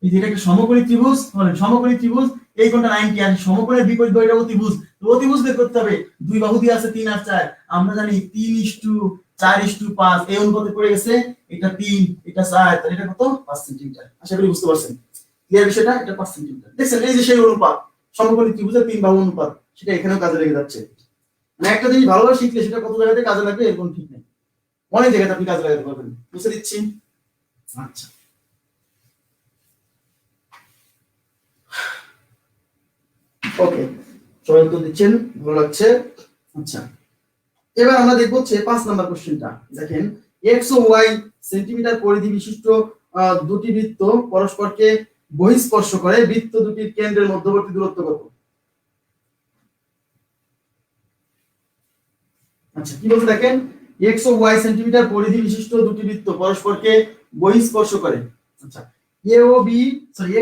এই যে এটা একটা সমকোণী ত্রিভুজ, বলেন সমকোণী ত্রিভুজ, এই কোণটা 90 আর সমকোণের বিপরীত বাহুটা অতিভুজ। তো অতিভুজ বের করতে হবে, দুই বাহু দিয়ে আছে 3 আর 4, আমরা জানি 3:4:5 এই অনুপাতে পড়ে গেছে, এটা 3 এটা 4, তাহলে এটা কত 5 সেন্টিমিটার। আশা করি বুঝতে পারছেন ক্লিয়ার বিষয়টা, এটা 5 সেন্টিমিটার। দেখছেন এই যে সেই অনুপাত, সমকোণী ত্রিভুজের 3 বাহু অনুপাত, সেটা এখানেও কাজে লেগে যাচ্ছে। মানে একটা জিনিস ভালোভাবে শিখলে সেটা কত জায়গাতে কাজে লাগবে এরকম ঠিক নেই, অনেক জায়গাতে আপনি কাজে লাগাতে পারবেন, বুঝতে দিচ্ছি। আচ্ছা ওকে, সবাই উত্তর দিচ্ছেন, ভালো লাগছে। আচ্ছা এবার আমরা দেখব হচ্ছে 5 নাম্বার কোশ্চেনটা। দেখেন x ও y সেন্টিমিটার পরিধি বিশিষ্ট দুটি বৃত্ত পরস্পরকে বহিঃস্পর্শ করে, বৃত্ত দুটির কেন্দ্রের মধ্যবর্তী দূরত্ব কত? আচ্ছা কি বলছে দেখেন, x ও y সেন্টিমিটার পরিধি বিশিষ্ট দুটি বৃত্ত পরস্পরকে বহিঃস্পর্শ করে। আচ্ছা a ও b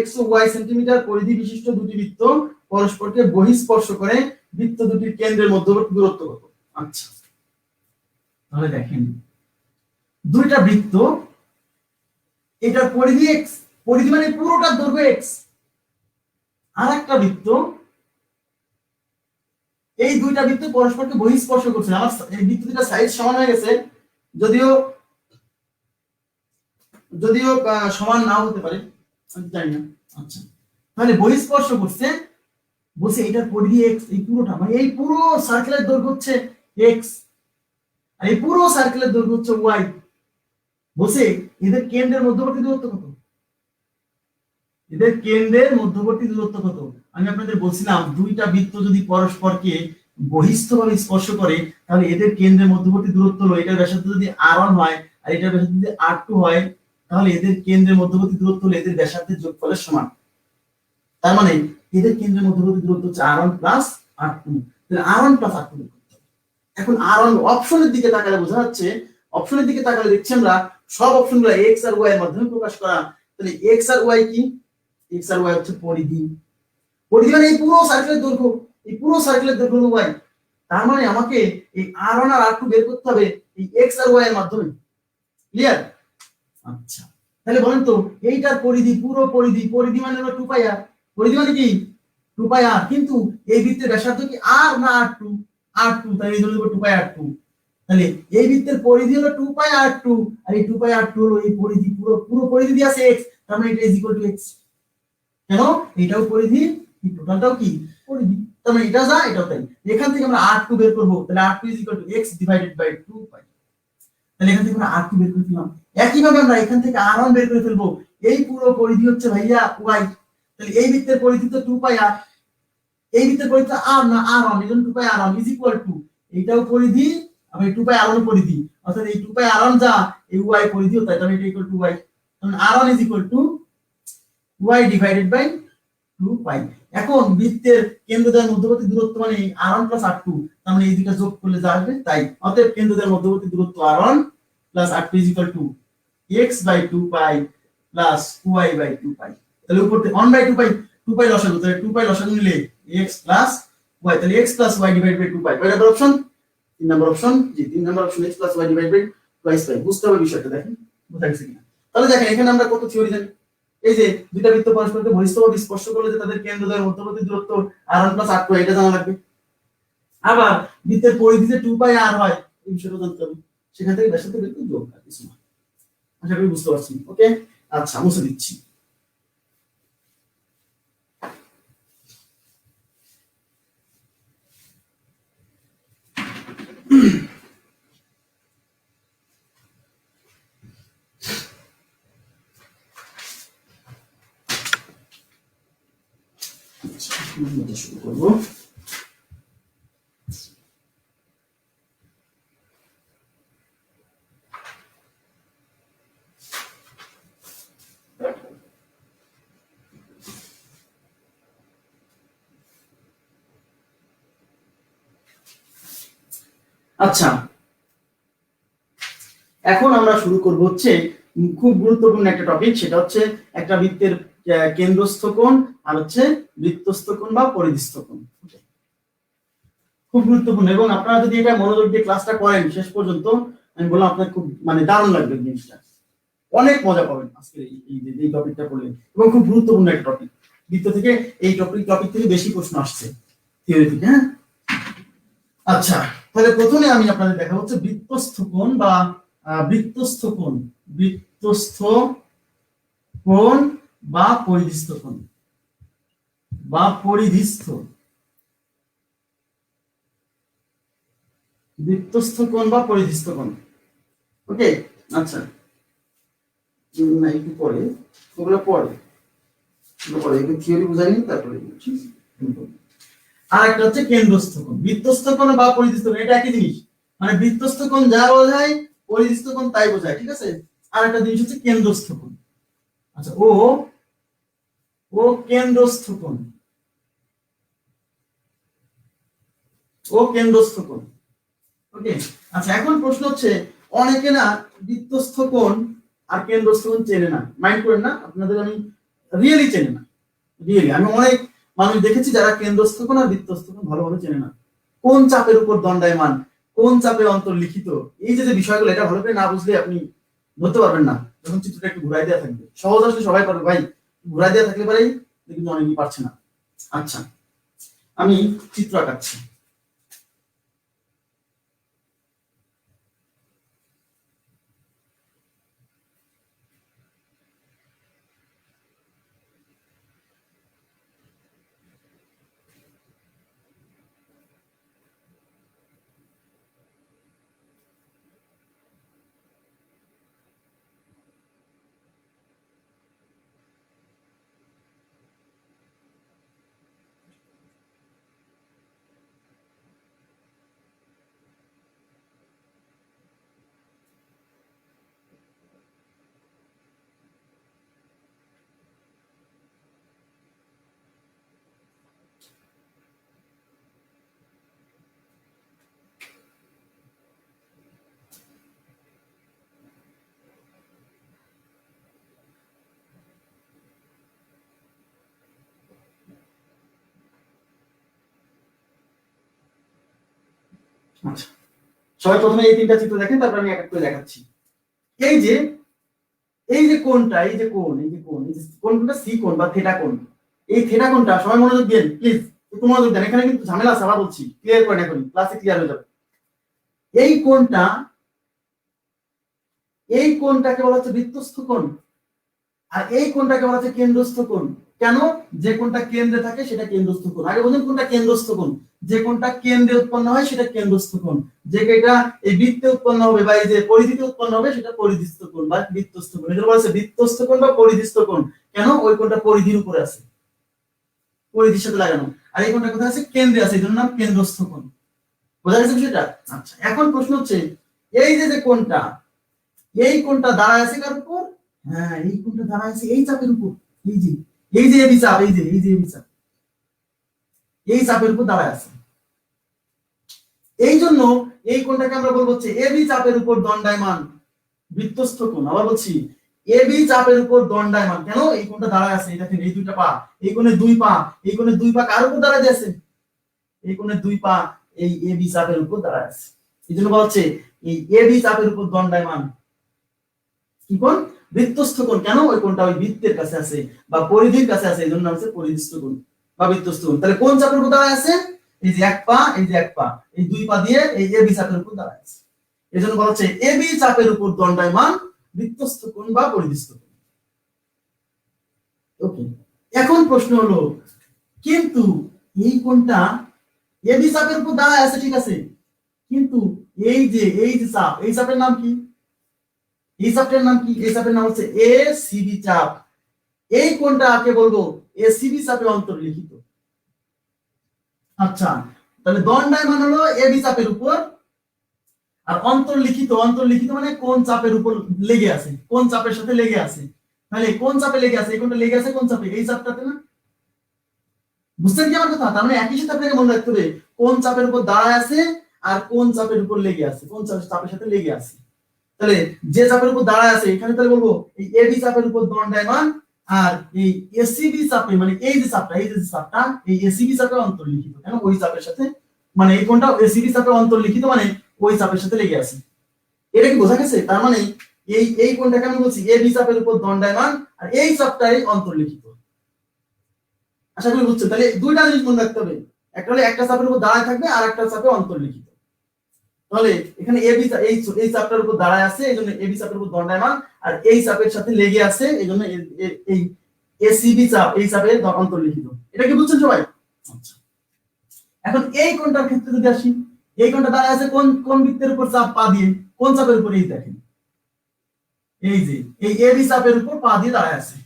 x ও y সেন্টিমিটার পরিধি বিশিষ্ট দুটি বৃত্ত পরস্পরকে বহিঃস্পর্শ করে, বৃত্ত দুটির কেন্দ্রের মধ্যবর্তী দূরত্ব কত? আচ্ছা তাহলে দেখেন দুইটা বৃত্ত, এটার পরিধি x, পরিধি মানে পুরোটা দৈর্ঘ্য x, আর একটা বৃত্ত, এই দুইটা বৃত্ত পরস্পরকে বহিঃস্পর্শ করছে। আমার এই বৃত্ত দুইটা সাইজ সমান হয়ে গেছে, যদিও যদিও সমান নাও হতে পারে, আমি জানি না। আচ্ছা তাহলে বহিঃস্পর্শ করছে, বলছে এটার পরিধি x, এই পুরোটা মানে এই পুরো সার্কেলের দৈর্ঘ্য হচ্ছে x, আর এই পুরো সার্কেলের দৈর্ঘ্য হচ্ছে y। বলছে এদের কেন্দ্রের মধ্যবর্তী দূরত্ব কত? এদের কেন্দ্রের মধ্যবর্তী দূরত্ব কত? আমি আপনাদের বলছিলাম দুইটা বৃত্ত যদি পরস্পরকে বহিস্থভাবে স্পর্শ করে, তাহলে এদের কেন্দ্রের মধ্যবর্তী দূরত্ব হলো, এটার ব্যাসার্ধ যদি r1 হয় আর এটার ব্যাসার্ধ যদি r2 হয়, তাহলে এদের কেন্দ্রের মধ্যবর্তী দূরত্ব হলো এদের ব্যাসার্ধের যোগফলের সমান। তার মানে এদের কেন্দ্রের মধ্যবর্তী দূরত্ব হচ্ছে r1 প্লাস r2, তাহলে r1 প্লাস r2 করতে হবে। এখন r1 অপশনের দিকে তাকালে বোঝা যাচ্ছে, অপশনের দিকে তাকালে দেখছি আমরা সব অপশনগুলো x আর y এর মাধ্যমে প্রকাশ করা। তাহলে x আর y কি? x আর y হচ্ছে পরিধি, পরিধি মানে এই পুরো সার্কেলের দৈর্ঘ্য, এই পুরো সার্কেলের দৈর্ঘ্য হলো y। তার মানে আমাকে এই r1 আর r2 বের করতে হবে এই x আর y এর মাধ্যমে, ক্লিয়ার? আচ্ছা তাহলে বলেন তো এইটার পরিধি, পুরো পরিধি, পরিধি মানে হলো 2πr, পরিধি মানে কি 2πr, কিন্তু এই বৃত্তের ব্যাসার্ধ কি r না r2? r2, তাহলে এই হলো 2πr2। তাহলে এই বৃত্তের পরিধি হলো 2πr2, আর এই 2πr2 হলো এই পরিধি, পুরো পুরো পরিধি দিয়ে আছে x, তার মানে এটা x। কেন? এটাও পরিধি, এই টোটালটাও কি পরিধি, তার মানে এটা যা এটাও তাই। এখান থেকে আমরা r2 বের করব, তাহলে r2 x ডিভাইডেড বাই 2π, তাহলে এখান থেকে আমরা r2 বের করে ফেললাম। একই ভাবে আমরা এখান থেকে r1 বের করে ফেলবো, এই পুরো পরিধি হচ্ছে ভাইয়া y, তাহলে এই বৃত্তের পরিধি তো 2πr, এই বৃত্তের পরিধি r না r1, এজন্য 2πr1 এইটাও পরিধি, আবার 2πr1 পরিধি, অর্থাৎ এই 2πr1 যা এই y পরিধিও তাই, তাহলে এটা ইকুয়াল টু y, তাহলে r1 y ডিভাইডেড বাই 2π। এখন বৃত্তের কেন্দ্রদ্বয়ের মধ্যবর্তী দূরত্ব মানে r1 প্লাস r2, তার মানে এই দুটো যোগ করলে যা আসবে তাই। অতএব কেন্দ্রদ্বয়ের মধ্যবর্তী দূরত্ব r1 plus r2 x by 2π plus 2y by 2π। তাহলে উপর থেকে 1 বাই 2π, 2π লসাগু, তাহলে 2π লসাগু নিলে x প্লাস y, তাহলে x plus y divide by 2π। কয় নাম্বার অপশন? 3 number option. জি 3 number option, x plus y divide by 2π। বুঝতে হবে বিষয়টা, দেখেন বুঝা গেছে কিনা। তাহলে দেখেন এখানে আমরা কত থিওরি জানি, এই যে দুইটা বৃত্ত পরস্পরকে বহিঃস্থভাবে স্পর্শ করলে যে তাদের কেন্দ্রদ্বয়ের মধ্যবর্তী দূরত্ব r1 প্লাস r2, এটা জানা লাগবে। আবার বৃত্তের পরিধি যে 2πr হয় এই বিষয়টা জানতে হবে, সেখান থেকে ব্যাসার্ধ বের করে যোগ আর কিছু না। আশা করি বুঝতে পারছেন। ওকে আচ্ছা মুছে দিচ্ছি। শুরু করবো। আচ্ছা এখন আমরা শুরু করব হচ্ছে খুব গুরুত্বপূর্ণ একটা টপিক, সেটা হচ্ছে একটা বৃত্তের কেন্দ্রস্থ কোণ আর হচ্ছে বৃত্তস্থ কোণ বা পরিধিস্থ কোণ। খুব গুরুত্বপূর্ণ, এবং আপনারা যদি এটা মনোযোগ দিয়ে ক্লাসটা করেন শেষ পর্যন্ত, আমি বললাম আপনার খুব মানে দারুণ লাগবে জিনিসটা। অনেক মজা পাবেন আজকে এই টপিকটা পড়লে, এবং খুব গুরুত্বপূর্ণ একটা টপিক। বৃত্ত থেকে এই টপিক থেকে বেশি প্রশ্ন আসছে থিওরি থেকে। হ্যাঁ, আচ্ছা, তাহলে প্রথমে আমি আপনাদের দেখা হচ্ছে বৃত্তস্থ কোণ বা বৃত্তস্থ কোণ বা পরিধিস্থ কোণ বা পরিধিস্থ, বৃত্তস্থ কোণ বা পরিধিস্থ কোণ। ওকে, আচ্ছা, না একটু পরে ওগুলো পরে একটু থিওরি বুঝাইনি, তারপরে আর একটা হচ্ছে কেন্দ্রস্থ কোণ। বৃত্তস্থ কোণ বা পরিধিস্থ কোণ এটা একই জিনিস, মানে বৃত্তস্থ কোণ যা বোঝায় পরিধিস্থ কোণ তাই বোঝায়, ঠিক আছে। আর একটা জিনিস হচ্ছে কেন্দ্রস্থ কোণ। আচ্ছা, ও কেন্দ্রস্থ কোণ, কেন্দ্রস্থ কোণ। ওকে, আচ্ছা, এখন প্রশ্ন হচ্ছে অনেকে না বৃত্তস্থ কোণ আর কেন্দ্রস্থ কোণ চেনে না। মাইন্ড করেন না, আপনাদের আমি রিয়েলি চেনে না। আমি অনেক মানুষ দেখেছি যারা কেন্দ্রস্থ কোণ আর বৃত্তস্থ কোণ ভালোভাবে চেনে না। কোন চাপের উপর দণ্ডায়মান, কোন চাপে অন্তর্লিখিত, এই যে বিষয়গুলো, এটা ভালো করে না বুঝলে আপনি ধরতে পারবেন না। যখন চিত্রটা একটু ঘুরাই দেওয়া থাকবে, সহজ আসলে সবাই পারবে ভাই, ঘুরাই দেওয়া থাকলে পারেই, কিন্তু অনেকেই পারছে না। আচ্ছা, আমি চিত্র আঁকাচ্ছি। আচ্ছা, সবাই প্রথমে এই তিনটা চিত্র দেখেন, তারপর আমি এক এক করে দেখাচ্ছি। এই যে কোণটা, এই যে কোণটা সি কোণ বা থিটা কোণ। এই থিটা কোণটা সবাই মনোযোগ দেন প্লিজ, একটু মনোযোগ দেন, এখানে কিন্তু ঝামেলা আছে, আবার বলছি, ক্লিয়ার করেন, এখন ক্লাসে ক্লিয়ার হয়ে যাবে। এই কোণটাকে বলা হচ্ছে বৃত্তস্থ কোণ, আর এই কোণটাকে বলা হচ্ছে কেন্দ্রস্থ কোণ। কেন? যে কোণটা কেন্দ্রে থাকে সেটা কেন্দ্রস্থ কোণ। আগে বলুন কোনটা কেন্দ্রস্থ কোণ? যে কোণটা কেন্দ্রে উৎপন্ন হয় সেটা কেন্দ্রস্থ কোণ, যেটা এই বৃত্তে উৎপন্ন হবে বা এই যে পরিধিতে উৎপন্ন হবে সেটা পরিধিস্থ কোণ বা বৃত্তস্থ কোণ। এটা বলা হচ্ছে বৃত্তস্থ কোণ বা পরিধিস্থ কোণ। কেন? ওই কোণটা পরিধির উপরে আছে, পরিধির সাথে লাগানো, আর এই কোণটা কোথায় আছে? কেন্দ্রে আছে, এই জন্য নাম কেন্দ্রস্থ কোণ। বোঝা গেছে বিষয়টা? আচ্ছা, এখন প্রশ্ন হচ্ছে এই যে কোণটা, এই কোণটা দাঁড়ায় আছে কার উপর? হ্যাঁ, এই কোণটা দাঁড়ায় আছে এই চাপের উপর। এই যে এবি চাপ, এই যে এবি চাপ, এই চাপের উপর দাঁড়ায় আছে। এই জন্য এই কোণটাকে আমরা বলবো হচ্ছে এবি চাপের উপর দণ্ডায়মান বৃত্তস্থ কোণ। আবার বলছি, এবি চাপের উপর দণ্ডায়মান। কেন? এই কোণটা দাঁড়ায় আছে, দেখেন এই দুইটা পা, এই কোণে দুই পা, এই কোণে দুই পা কার উপর দাঁড়ায় আছে? এই কোণে দুই পা এই এবি চাপের উপর দাঁড়ায় আছে। এই জন্য বলা হচ্ছে এই এবি চাপের উপর দণ্ডায়মান কি কোণ? বৃত্তস্থ কোণ। কেন? ওই কোণটা ওই বৃত্তের কাছে আছে বা পরিধির কাছে আছে, এই জন্য নাম হচ্ছে পরিধিস্থ কোণ বা বৃত্তস্থ কোণ। তাহলে কোন চাপের উপর দাঁড়ায় আছে? এই যে এক পা, এই যে এক পা, এই দুই পা দিয়ে এই এবি চাপের উপর দাঁড়ায় আছে। এই জন্য বলা হচ্ছে এবি চাপের উপর দণ্ডায়মান বৃত্তস্থ কোণ বা পরিধিস্থ কোণ। ওকে, এখন প্রশ্ন হলো, কিন্তু এই কোণটা এবি চাপের উপর দাঁড়ায় আছে, ঠিক আছে, কিন্তু এই যে চাপ, এই চাপের নাম কি? এই চাপটার নাম কি? এই চাপের নাম হচ্ছে এসিবি চাপ। এই কোণটাকে বলবো এসিবি চাপে অন্তর্লিখিত। আচ্ছা, তাহলে দণ্ডায়মান হলো এবি চাপের উপর, আর অন্তর্লিখিত মানে কোন চাপের উপর লেগে আছে, কোন চাপের সাথে লেগে আছে। তাহলে কোন চাপে লেগে আছে? এই কোণটা লেগে আছে কোন চাপে? এই চাপটাতে না? বুঝছেন কি আমার কথা? তার মানে একই সাথে আপনাকে মনে রাখতে হবে কোন চাপের উপর দাঁড়ায় আছে আর কোন চাপের উপর লেগে আছে, কোন চাপের সাথে লেগে আছে। তাহলে যে চাপের উপর দাঁড়ায় আছে এখানে তাহলে বলবো এই এবি চাপের উপর দণ্ডায়মান, আর এই এসিবি চাপে মানে এই যে চাপটা, এই এসিবি চাপে অন্তর্লিখিত। কেন? ওই চাপের সাথে, মানে এই কোণটা এসিবি চাপে অন্তর্লিখিত, মানে ওই চাপের সাথে লেগে আছে। এটা কি বোঝা গেছে? তার মানে এই কোণটাকে আমি বলছি এবি চাপের উপর দণ্ডায়মান, আর এই চাপটাই অন্তর্লিখিত। আশা করি বুঝছো। তাহলে দুইটা জিনিস মনে রাখতে হবে, একটা হলো একটা চাপের উপর দাঁড়ায় থাকবে, আর একটা চাপে অন্তর্লিখিত। তাহলে এখানে এবি এই চাপটার উপর দাঁড়ায় আছে, এই জন্য এবি চাপের উপর দণ্ডায়মান, আর এই চাপের সাথে লেগে আছে, এই জন্য এই এসিবি চাপ এই চাপের অন্তর্লিখিত। এটা কি বুঝছেন সবাই? আচ্ছা, এখন এই কোণটার ক্ষেত্রে যদি আসি, এই কোণটা দাঁড়ায় আছে কোন কোন বৃত্তের উপর চাপ পা দিয়ে, কোন চাপের উপর? এই দেখেন, এই যে এই এবি চাপের উপর পা দিয়ে দাঁড়ায় আছে।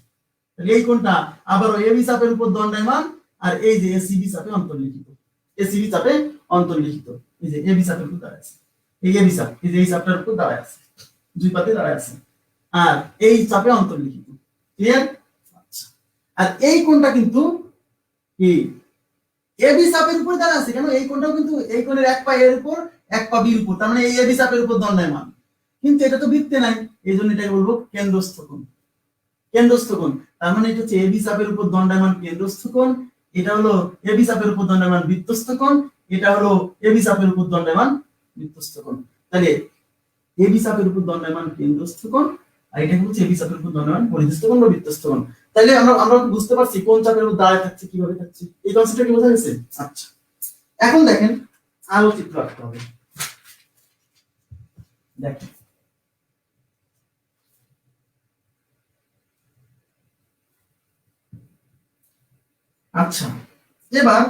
তাহলে এই কোণটা আবারও এবি চাপের উপর দণ্ডায়মান, আর এই যে এসিবি চাপে অন্তর্লিখিত। এসিবি চাপে অন্তর্লিখিত, এই যে এবি চাপের উপর দাঁড়ায় আছে, এই এবি চাপ, এই যে এই চাপটার উপর দাঁড়ায় আছে, দুই পাতে দাঁড়ায় আছে, আর এই চাপে অন্তর্লিখিত। ক্লিয়ার? আচ্ছা, আর এই কোণটা কিন্তু কি এবি চাপের উপর দাঁড়ায় আছে। কেন? এই কোণটাও কিন্তু এই কোণের এক পা এর উপর, এক পা বির উপর, তার মানে এই এবি চাপের উপর দণ্ডায়মান, কিন্তু এটা তো বৃত্তে নাই, এই জন্য এটাকে বলবো কেন্দ্রস্থ কোণ। কেন্দ্রস্থ কোণ, তার মানে এটা হচ্ছে এবি চাপের উপর দণ্ডায়মান কেন্দ্রস্থ কোণ, এটা হলো এবি চাপের উপর দণ্ডায়মান বৃত্তস্থ কোণ, এটা হলো এবি চাপের উপর দণ্ডায়মান বৃত্তস্থ কোণ। তাহলে এবি চাপের উপর দণ্ডায়মান কেন্দ্রস্থ কোণ, আর এটা হচ্ছে এবি চাপের উপর দণ্ডায়মান পরিধস্থ কোণ বা বৃত্তস্থ কোণ। তাহলে আমরা বুঝতে পারছি কোন চাপের উপর দাঁড়ায় থাকছে, কিভাবে থাকছে, এই কনসেপ্টটা কি বোঝা গেছে? আচ্ছা, এখন দেখেন আরো চিত্র আঁকতে হবে। দেখেন, আচ্ছা, এবার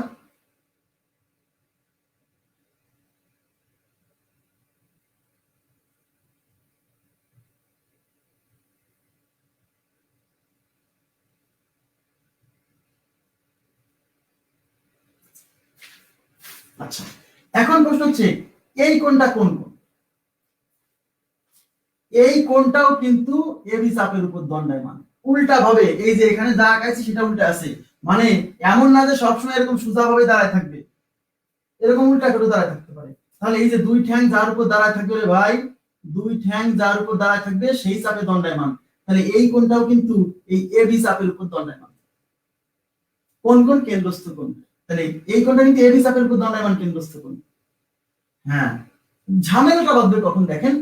আচ্ছা, এখন প্রশ্ন হচ্ছে এই কোণটা কোন কোণ? এই কোণটাও কিন্তু এবি চাপের উপর দণ্ডায়মান। উল্টা ভাবে, এই যে এখানে যা আঁকাইছি সেটা উল্টা আছে, মানে এমন না যে সবসময় এরকম সোজা ভাবে দাঁড়ায় থাকবে, এরকম উল্টা করে দাঁড়ায় থাকতে পারে। তাহলে এই যে দুই ঠ্যাং যার উপর দাঁড়ায় থাকবে রে ভাই, দুই ঠ্যাং যার উপর দাঁড়ায় থাকবে সেই চাপে দণ্ডায়মান। তাহলে এই কোণটাও কিন্তু এই এবি চাপের উপর দণ্ডায়মান। কোন কোণ? কেন্দ্রস্থ কোণ। তাহলে এই কোণটা কিন্তু এবি চাপের উপর দণ্ডায়মান কেন্দ্রস্থ কোণ। হ্যাঁ, ঝামেলাটা বাঁধবে কখন দেখেন,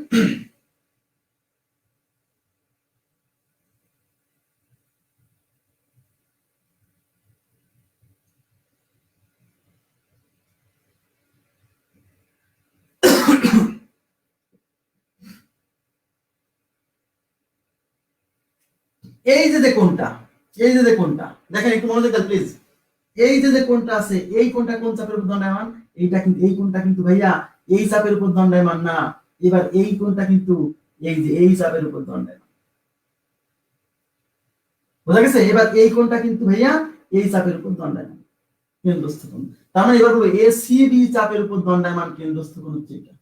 এই যে কোণটা, এই যে কোণটা দেখেন, একটু মনোযোগ দেন প্লিজ। এই যে কোণটা আছে, এই কোণটা কোন চাপের উপর দণ্ডায়মান? এইটা কিন্তু, এই কোণটা কিন্তু ভাইয়া এই চাপের উপর দণ্ডায়মান না। এবার এই কোণটা কিন্তু এই যে এই চাপের উপর দণ্ডায়মান। বোঝা গেছে? এবার এই কোণটা কিন্তু ভাইয়া এই চাপের উপর দণ্ডায়মান কেন্দ্রস্থ কোণ। তার মানে এবার বলবো এসিবি চাপের উপর দণ্ডায়মান কেন্দ্রস্থ কোণ হচ্ছে এটা,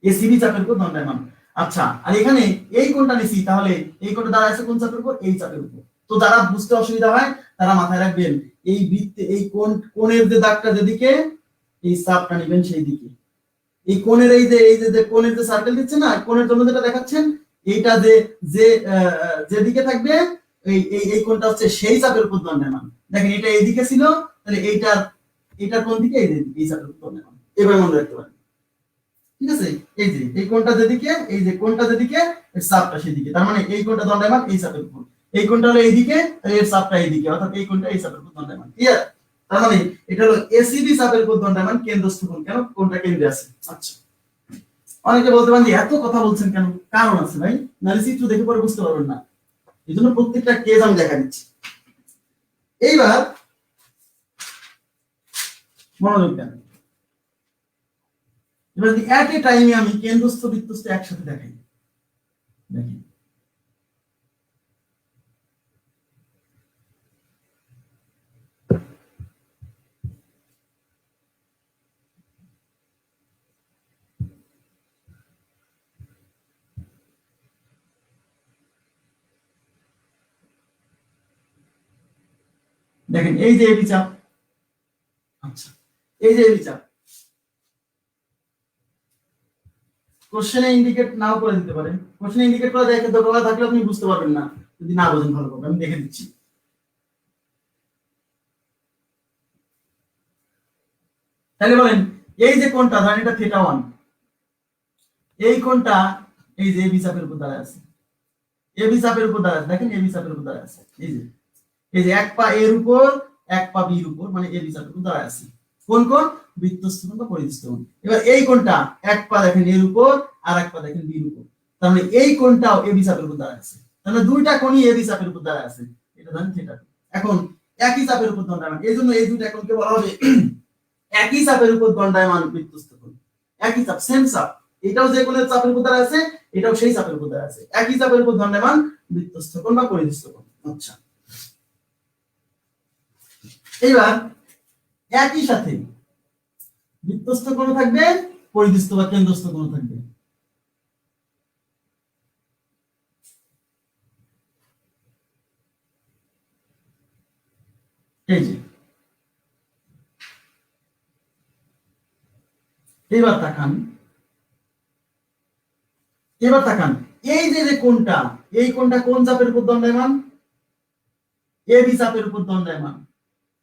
এসিবি চাপের উপর দণ্ডায়মান। আচ্ছা, আর এখানে এই কোণটা নিছি, তাহলে এই কোণটা দাঁড়ায় আছে কোন চাপের উপর? এই চাপের উপর। তো যারা বুঝতে অসুবিধা হয় তারা মাথায় রাখবেন, এই বৃত্তে এই কোণের যে দাগটা যেদিকে, এই চাপটা নেবেন সেই দিকে। এই কোণের এই যে কোণের যে সার্কেল দিচ্ছে না, কোণের জন্য যেটা দেখাচ্ছেন, এইটা যে যে যেদিকে থাকবে, এই কোণটা হচ্ছে সেই চাপের উপর দণ্ডায়মান। দেখেন এটা এইদিকে ছিল, তাহলে এইটার কোন দিকে? এই চাপের উপর দণ্ডায়মান। এবার মনে রাখতে পারেন, ঠিক আছে? এই যে এই কোণটা যেদিকে, এই যে কোণটা যেদিকে, এর চাপটা সেদিকে। তার মানে এই কোণটা দণ্ডায়মান এই চাপের উপর, এই কোণটা হলো এইদিকে, তাহলে এর চাপটা এইদিকে, অর্থাৎ এই কোণটা এই চাপের উপর দণ্ডায়মান। ক্লিয়ার? তার মানে এটা হলো এসিবি চাপের উপর দণ্ডায়মান কেন্দ্রস্থ কোণ। কেন? কোণটা কেন্দ্রে আছে। আচ্ছা, অনেকে বলতে পারেন যে এত কথা বলছেন কেন? কারণ আছে ভাই, নাহলে চিত্র দেখে পরে বুঝতে পারবেন না। এই জন্য প্রত্যেকটা কেজ আমি দেখা দিচ্ছি। এইবার মনোযোগ দেন, এবার যদি এট এ টাইমে আমি কেন্দ্রস্থ বৃত্তস্থ একসাথে দেখাই, দেখেন দেখেন এই যে এবি চাপ, আচ্ছা এই যে এবি চাপ, কোশ্চেনে ইন্ডিকেট নাও করে দিতে পারে, কোশ্চেনে ইন্ডিকেট করে দেখে দোকানে থাকলে আপনি বুঝতে পারবেন না, যদি না বোঝেন ভালো করে আমি দেখে দিচ্ছি। তাহলে বলেন এই যে কোণটা, ধরেন এটা থিটা 1, এই কোণটা এই যে এবি চাপের উপর দাঁড়ায় আছে, এবি চাপের উপর দাঁড়ায় আছে, দেখেন এবি চাপের উপর দাঁড়ায় আছে, এই যে এক পা এর উপর এক পা বির উপর, মানে এবি চাপের উপর দাঁড়ায় আছে। কোন কোণ? বৃত্তস্থ কোণ বা পরিধিস্থ কোণ। এবার এই কোণটা এক পা দেখেন এর উপর আর এক পা দেখেন বির উপর, তার মানে এই কোণটাও এবি চাপের উপর দাঁড়ায় আছে, তাহলে দুইটা কোণই এবি চাপের উপর দাঁড়ায় আছে, এটা ধরেন থিটা। এখন একই চাপের উপর দণ্ডায়মান, এই জন্য এই দুইটা কোণকে বলা হবে একই চাপের উপর দণ্ডায়মান বৃত্তস্থ কোণ। একই চাপ, সেম চাপ, এটাও যে কোণের চাপের উপর দাঁড়ায় আছে, এটাও সেই চাপের উপর দাঁড়ায় আছে, একই চাপের উপর দণ্ডায়মান বৃত্তস্থ কোণ বা পরিধিস্থ কোণ। আচ্ছা, এবার একই সাথে বৃত্তস্থ কোণ থাকবে, পরিধিস্থ বা কেন্দ্রস্থ কোণ থাকবে। এই যে এবার তাকান, এবার তাকান, এই যে কোণটা, এই কোণটা কোন চাপের উপর দণ্ডায়মান? এবি চাপের উপর দণ্ডায়মান,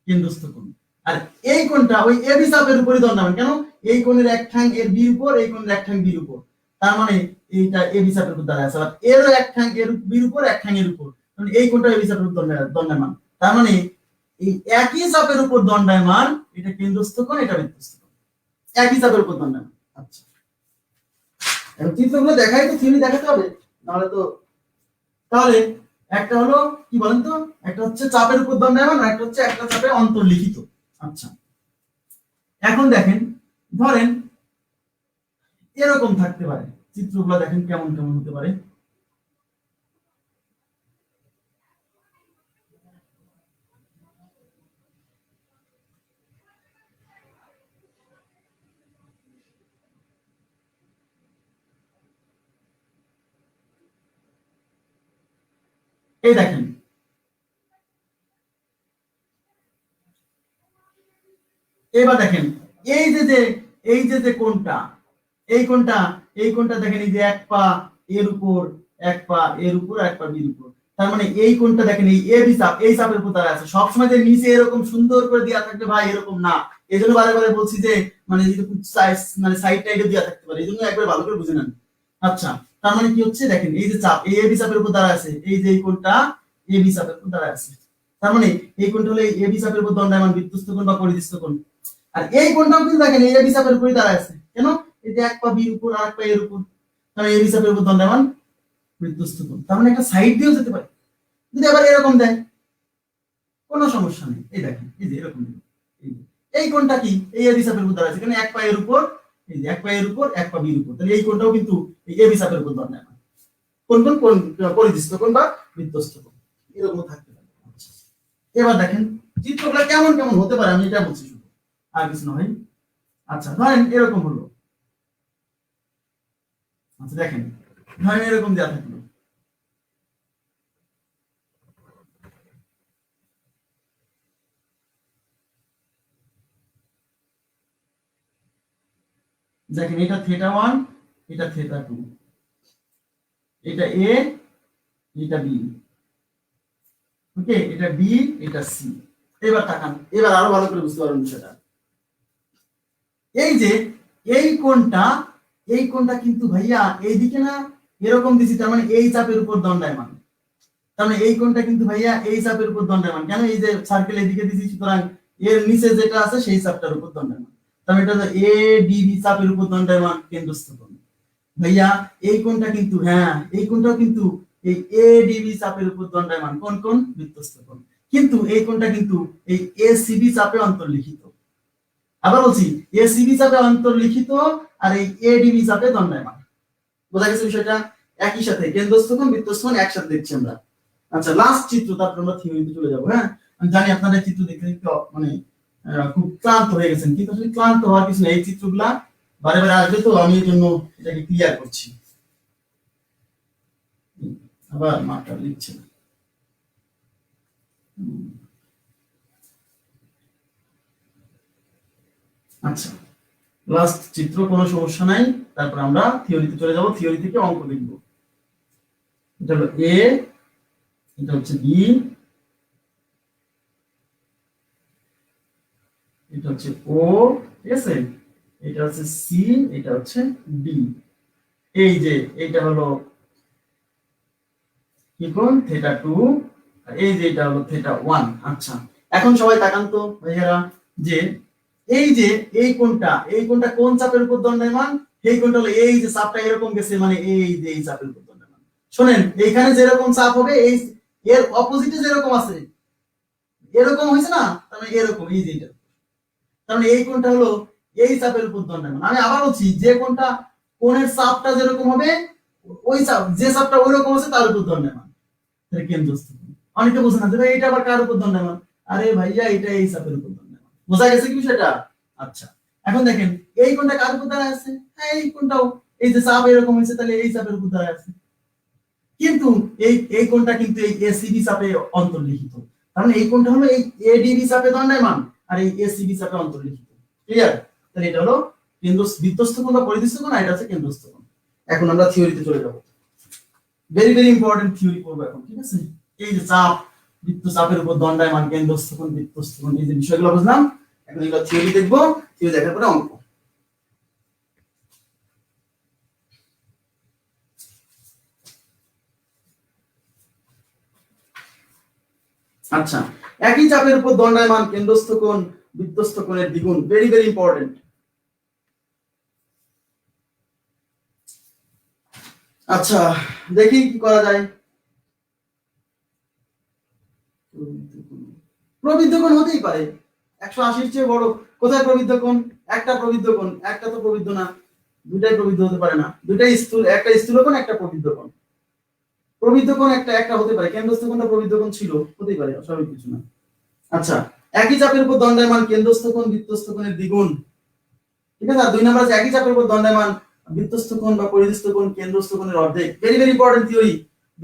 কেন্দ্রস্থ কোণ। আর এই কোণটা ওই এবি চাপের উপরই দণ্ডায়মান, কেন? এই কোণের এক ঠ্যাং এর বির উপর, এই কোণের এক ঠ্যাং বির উপর, তার মানে এইটা এবি চাপের উপর দাঁড়ায় আছে। আর এরও এক ঠ্যাং এর বির উপর, এক ঠ্যাং এর উপর, মানে এই কোণটা এবি চাপের উপর দণ্ডায়মান, তার মানে এই একই চাপের উপর দণ্ডায়মান, এটা কেন্দ্রস্থ কোণ, এটা বৃত্তস্থ কোণ, একই চাপের উপর দণ্ডায়মান। আচ্ছা, এখন চিত্রগুলো দেখাই তো, থিওরি দেখাতে হবে, নাহলে তো। তাহলে একটা হলো কি বলেন তো, একটা হচ্ছে চাপের উপর দণ্ডায়মান, আর একটা হচ্ছে একটা চাপে অন্তর্লিখিত। আচ্ছা, এখন দেখেন, ধরেন এরকম থাকতে পারে, চিত্রগুলো দেখেন কেমন কেমন হতে পারে। এই দেখেন, এবার দেখেন এই যে এই যে কোণটা, এই কোণটা, এই কোণটা দেখেন, এই যে এক পা এর উপর এক পা এর উপর, এক পা বির উপর, তার মানে এই কোণটা দেখেন এই এবি চাপ, এই চাপের উপর দাঁড়ায় আছে। সবসময় যে নিচে এরকম সুন্দর করে দেওয়া থাকবে ভাই, এরকম না। এই জন্য বারে বারে বলছি যে মানে যেরকম মানে সাইড টাইডে দেওয়া থাকতে পারে, এই জন্য একবার ভালো করে বুঝে নেন। আচ্ছা, তার মানে কি হচ্ছে, দেখেন এই যে চাপ, এই এবি চাপের উপর দাঁড়ায় আছে, এই যে এই কোণটা এবি চাপের উপর দাঁড়ায় আছে, তার মানে এই কোণটা হলো এই এবি চাপের উপর দণ্ডায়মান বৃত্তস্থ কোণ বা পরিধিস্থ কোণ। আর এই কোণটাও কিন্তু দেখেন এই এবি চাপের উপরই দাঁড়ায় আছে, কেন? এই যে এক পা বির উপর আর এক পা এর উপর, তাহলে এবি চাপের উপর দণ্ডায়মান বৃত্তস্থ কোণ। তার মানে একটা সাইড দিয়েও যেতে পারে। যদি আবার এরকম দেয়, কোনো সমস্যা নেই। এই দেখেন, এই যে এরকম, এই কোণটা কি এই এবি চাপের উপর দাঁড়ায় আছে, কেন? এক পা এর উপর, এই যে এক পা এর উপর এক পা বির উপর, তাহলে এই কোণটাও কিন্তু এই এবি চাপের উপর দণ্ডায়মান। কোন কোন কোণ? পরিধিস্থ কোণ বা বৃত্তস্থ কোণ, এরকম থাকতে পারে। আচ্ছা, এবার দেখেন চিত্রগুলো কেমন কেমন হতে পারে, আমি এটা বলছি শুধু, আর কিছু না ভাই। আচ্ছা, ধরেন এরকম হলো। আচ্ছা দেখেন, ধরেন এরকম দেওয়া থাকলো, দেখেন এটা থিটা 1, এটা থিটা 2, এটা এ, এটা বি, ওকে, এটা বি, এটা সি। এবার তাকান, এবার আরো ভালো করে বুঝতে পারবেন বিষয়টা। এই যে এই কোণটা, এই কোণটা কিন্তু ভাইয়া এইদিকে না এরকম দিছি, তার মানে এই চাপের উপর দণ্ডায়মান, তার মানে এই কোণটা কিন্তু ভাইয়া এই চাপের উপর দণ্ডায়মান, কেন? এই যে সার্কেল এদিকে দিছি, সুতরাং এর নিচে যেটা আছে সেই চাপটার উপর দণ্ডায়মান, তার মানে এটা হলো এ ডিবি চাপের উপর দণ্ডায়মান কেন্দ্রস্থ কোণ। ভাইয়া এই কোণটা কিন্তু, হ্যাঁ এই কোণটাও কিন্তু এই এ ডিবি চাপের উপর দণ্ডায়মান, কোন কোণ? বৃত্তস্থ কোণ। কিন্তু এই কোণটা কিন্তু এই এসিবি চাপে অন্তর্লিখিত। আবার বলছি, এসিবি চাপে অন্তর্লিখিত, আর এই এডিবি চাপে দণ্ডায়মান। বোঝা গেছে বিষয়টা? একই সাথে কেন্দ্রস্থ কোণ বৃত্তস্থ কোণ একসাথে দেখছি আমরা। আচ্ছা, লাস্ট চিত্র, তারপর আমরা থিওরিতে চলে যাব। হ্যাঁ, আমি জানি আপনারা চিত্র দেখতে দেখতে মানে খুব ক্লান্ত হয়ে গেছেন, কিন্তু আসলে ক্লান্ত হওয়ার কিছু নেই, এই চিত্রগুলা বারে বারে আসবে, তো আমি এর জন্য এটাকে ক্লিয়ার করছি। আবার মাপটা লিখছে না। আচ্ছা, লাস্ট চিত্র, কোনো সমস্যা নাই, তারপর আমরা থিওরিতে চলে যাব, থিওরি থেকে অঙ্ক লিখব। এটা হলো এ, এটা হচ্ছে বি, এটা হচ্ছে ও, ঠিক আছে, এটা হচ্ছে সি, এটা হচ্ছে ডি। এই যে এইটা হলো কি কোণ থিটা 2 আর এই যে এটা হলো থিটা 1। আচ্ছা এখন সবাই তাকান তো ভাইয়ারা যে এই কোণটা কোন চাপের উপর দণ্ডায়মান, এই কোণটা হলো এই যে চাপটা এরকম গেছে মানে এই যে এই চাপের উপর দণ্ডায়মান। শুনেন এইখানে যেরকম চাপ হবে এই এর অপোজিটে যেরকম আছে এরকম হইছে না, তার মানে এরকম এই যে এটা, তার মানে এই কোণটা হলো এই চাপের উপর দণ্ডায়মান। আমি আবার বলছি যে কোণের চাপটা যেরকম হবে ওই চাপ যে চাপটা ওই রকম আছে তার উপর দণ্ডায়মান, তাহলে কেন্দ্রস্থ কোণ। অনেকে বোঝে না যে ভাই এটা আবার কার উপর দণ্ডায়মান, আরে ভাইয়া এটা এই চাপের উপর দণ্ডায়মান। বোঝা গেছে কি বিষয়টা? আচ্ছা এখন দেখেন এই কোণটা কার উপর দাঁড়ায় আছে, হ্যাঁ এই কোণটাও এই যে চাপ এরকম হয়েছে তাহলে এই চাপের উপর দাঁড়ায় আছে, কিন্তু এই কোণটা কিন্তু এই এসিবি চাপে অন্তর্লিখিত, কারণ এই কোণটা হলো এই এডিবি চাপে দণ্ডায়মান আর এই এসিবি চাপে অন্তর্লিখিত। ক্লিয়ার? তাহলে এটা হলো বৃত্তস্থ কোণ বা পরিধিস্থ কোণ, আর এটা হচ্ছে কেন্দ্রস্থ কোণ। এখন আমরা থিওরিতে চলে যাব, ভেরি ভেরি ইম্পর্টেন্ট থিওরি করব এখন, ঠিক আছে? এই যে চাপ বৃত্ত চাপের উপর দণ্ডায়মান কেন্দ্রস্থ কোণ বৃত্তস্থ কোণ এই যে বিষয়গুলো বুঝলাম, এখন এগুলো থিওরি দেখব, থিওরি দেখার পরে অঙ্ক। আচ্ছা একই চাপের উপর দণ্ডায়মান কেন্দ্রস্থ কোণ বৃত্তস্থ কোণের দ্বিগুণ, ভেরি ভেরি ইম্পর্টেন্ট। আচ্ছা দেখি কি করা যায়। প্রবৃদ্ধ কোণ হতেই পারে 180 চেয়ে বড়, কোথায় প্রবৃদ্ধ কোণ? একটা প্রবৃদ্ধ কোণ, একটা তো প্রবৃদ্ধ না, দুটাই প্রবৃদ্ধ হতে পারে না, দুটাই স্থূল, একটা স্থূল কোণ একটা প্রবৃদ্ধ কোণ। প্রবৃদ্ধ কোণ একটা হতে পারে, কেন্দ্রস্থ কোণটা প্রবৃদ্ধ কোণ ছিল, হতেই পারে, অস্বাভাবিক কিছু না। আচ্ছা একই চাপের উপর দণ্ডায়মান কেন্দ্রস্থ কোণ বৃত্তস্থ কোণের দ্বিগুণ, ঠিক আছে? আর 2 নম্বর আছে একই চাপের উপর দণ্ডায়মান বৃত্তস্থ কোণ বা পরিধিস্থ কোণ কেন্দ্রস্থ কোণের অর্ধেক। Very very important theory,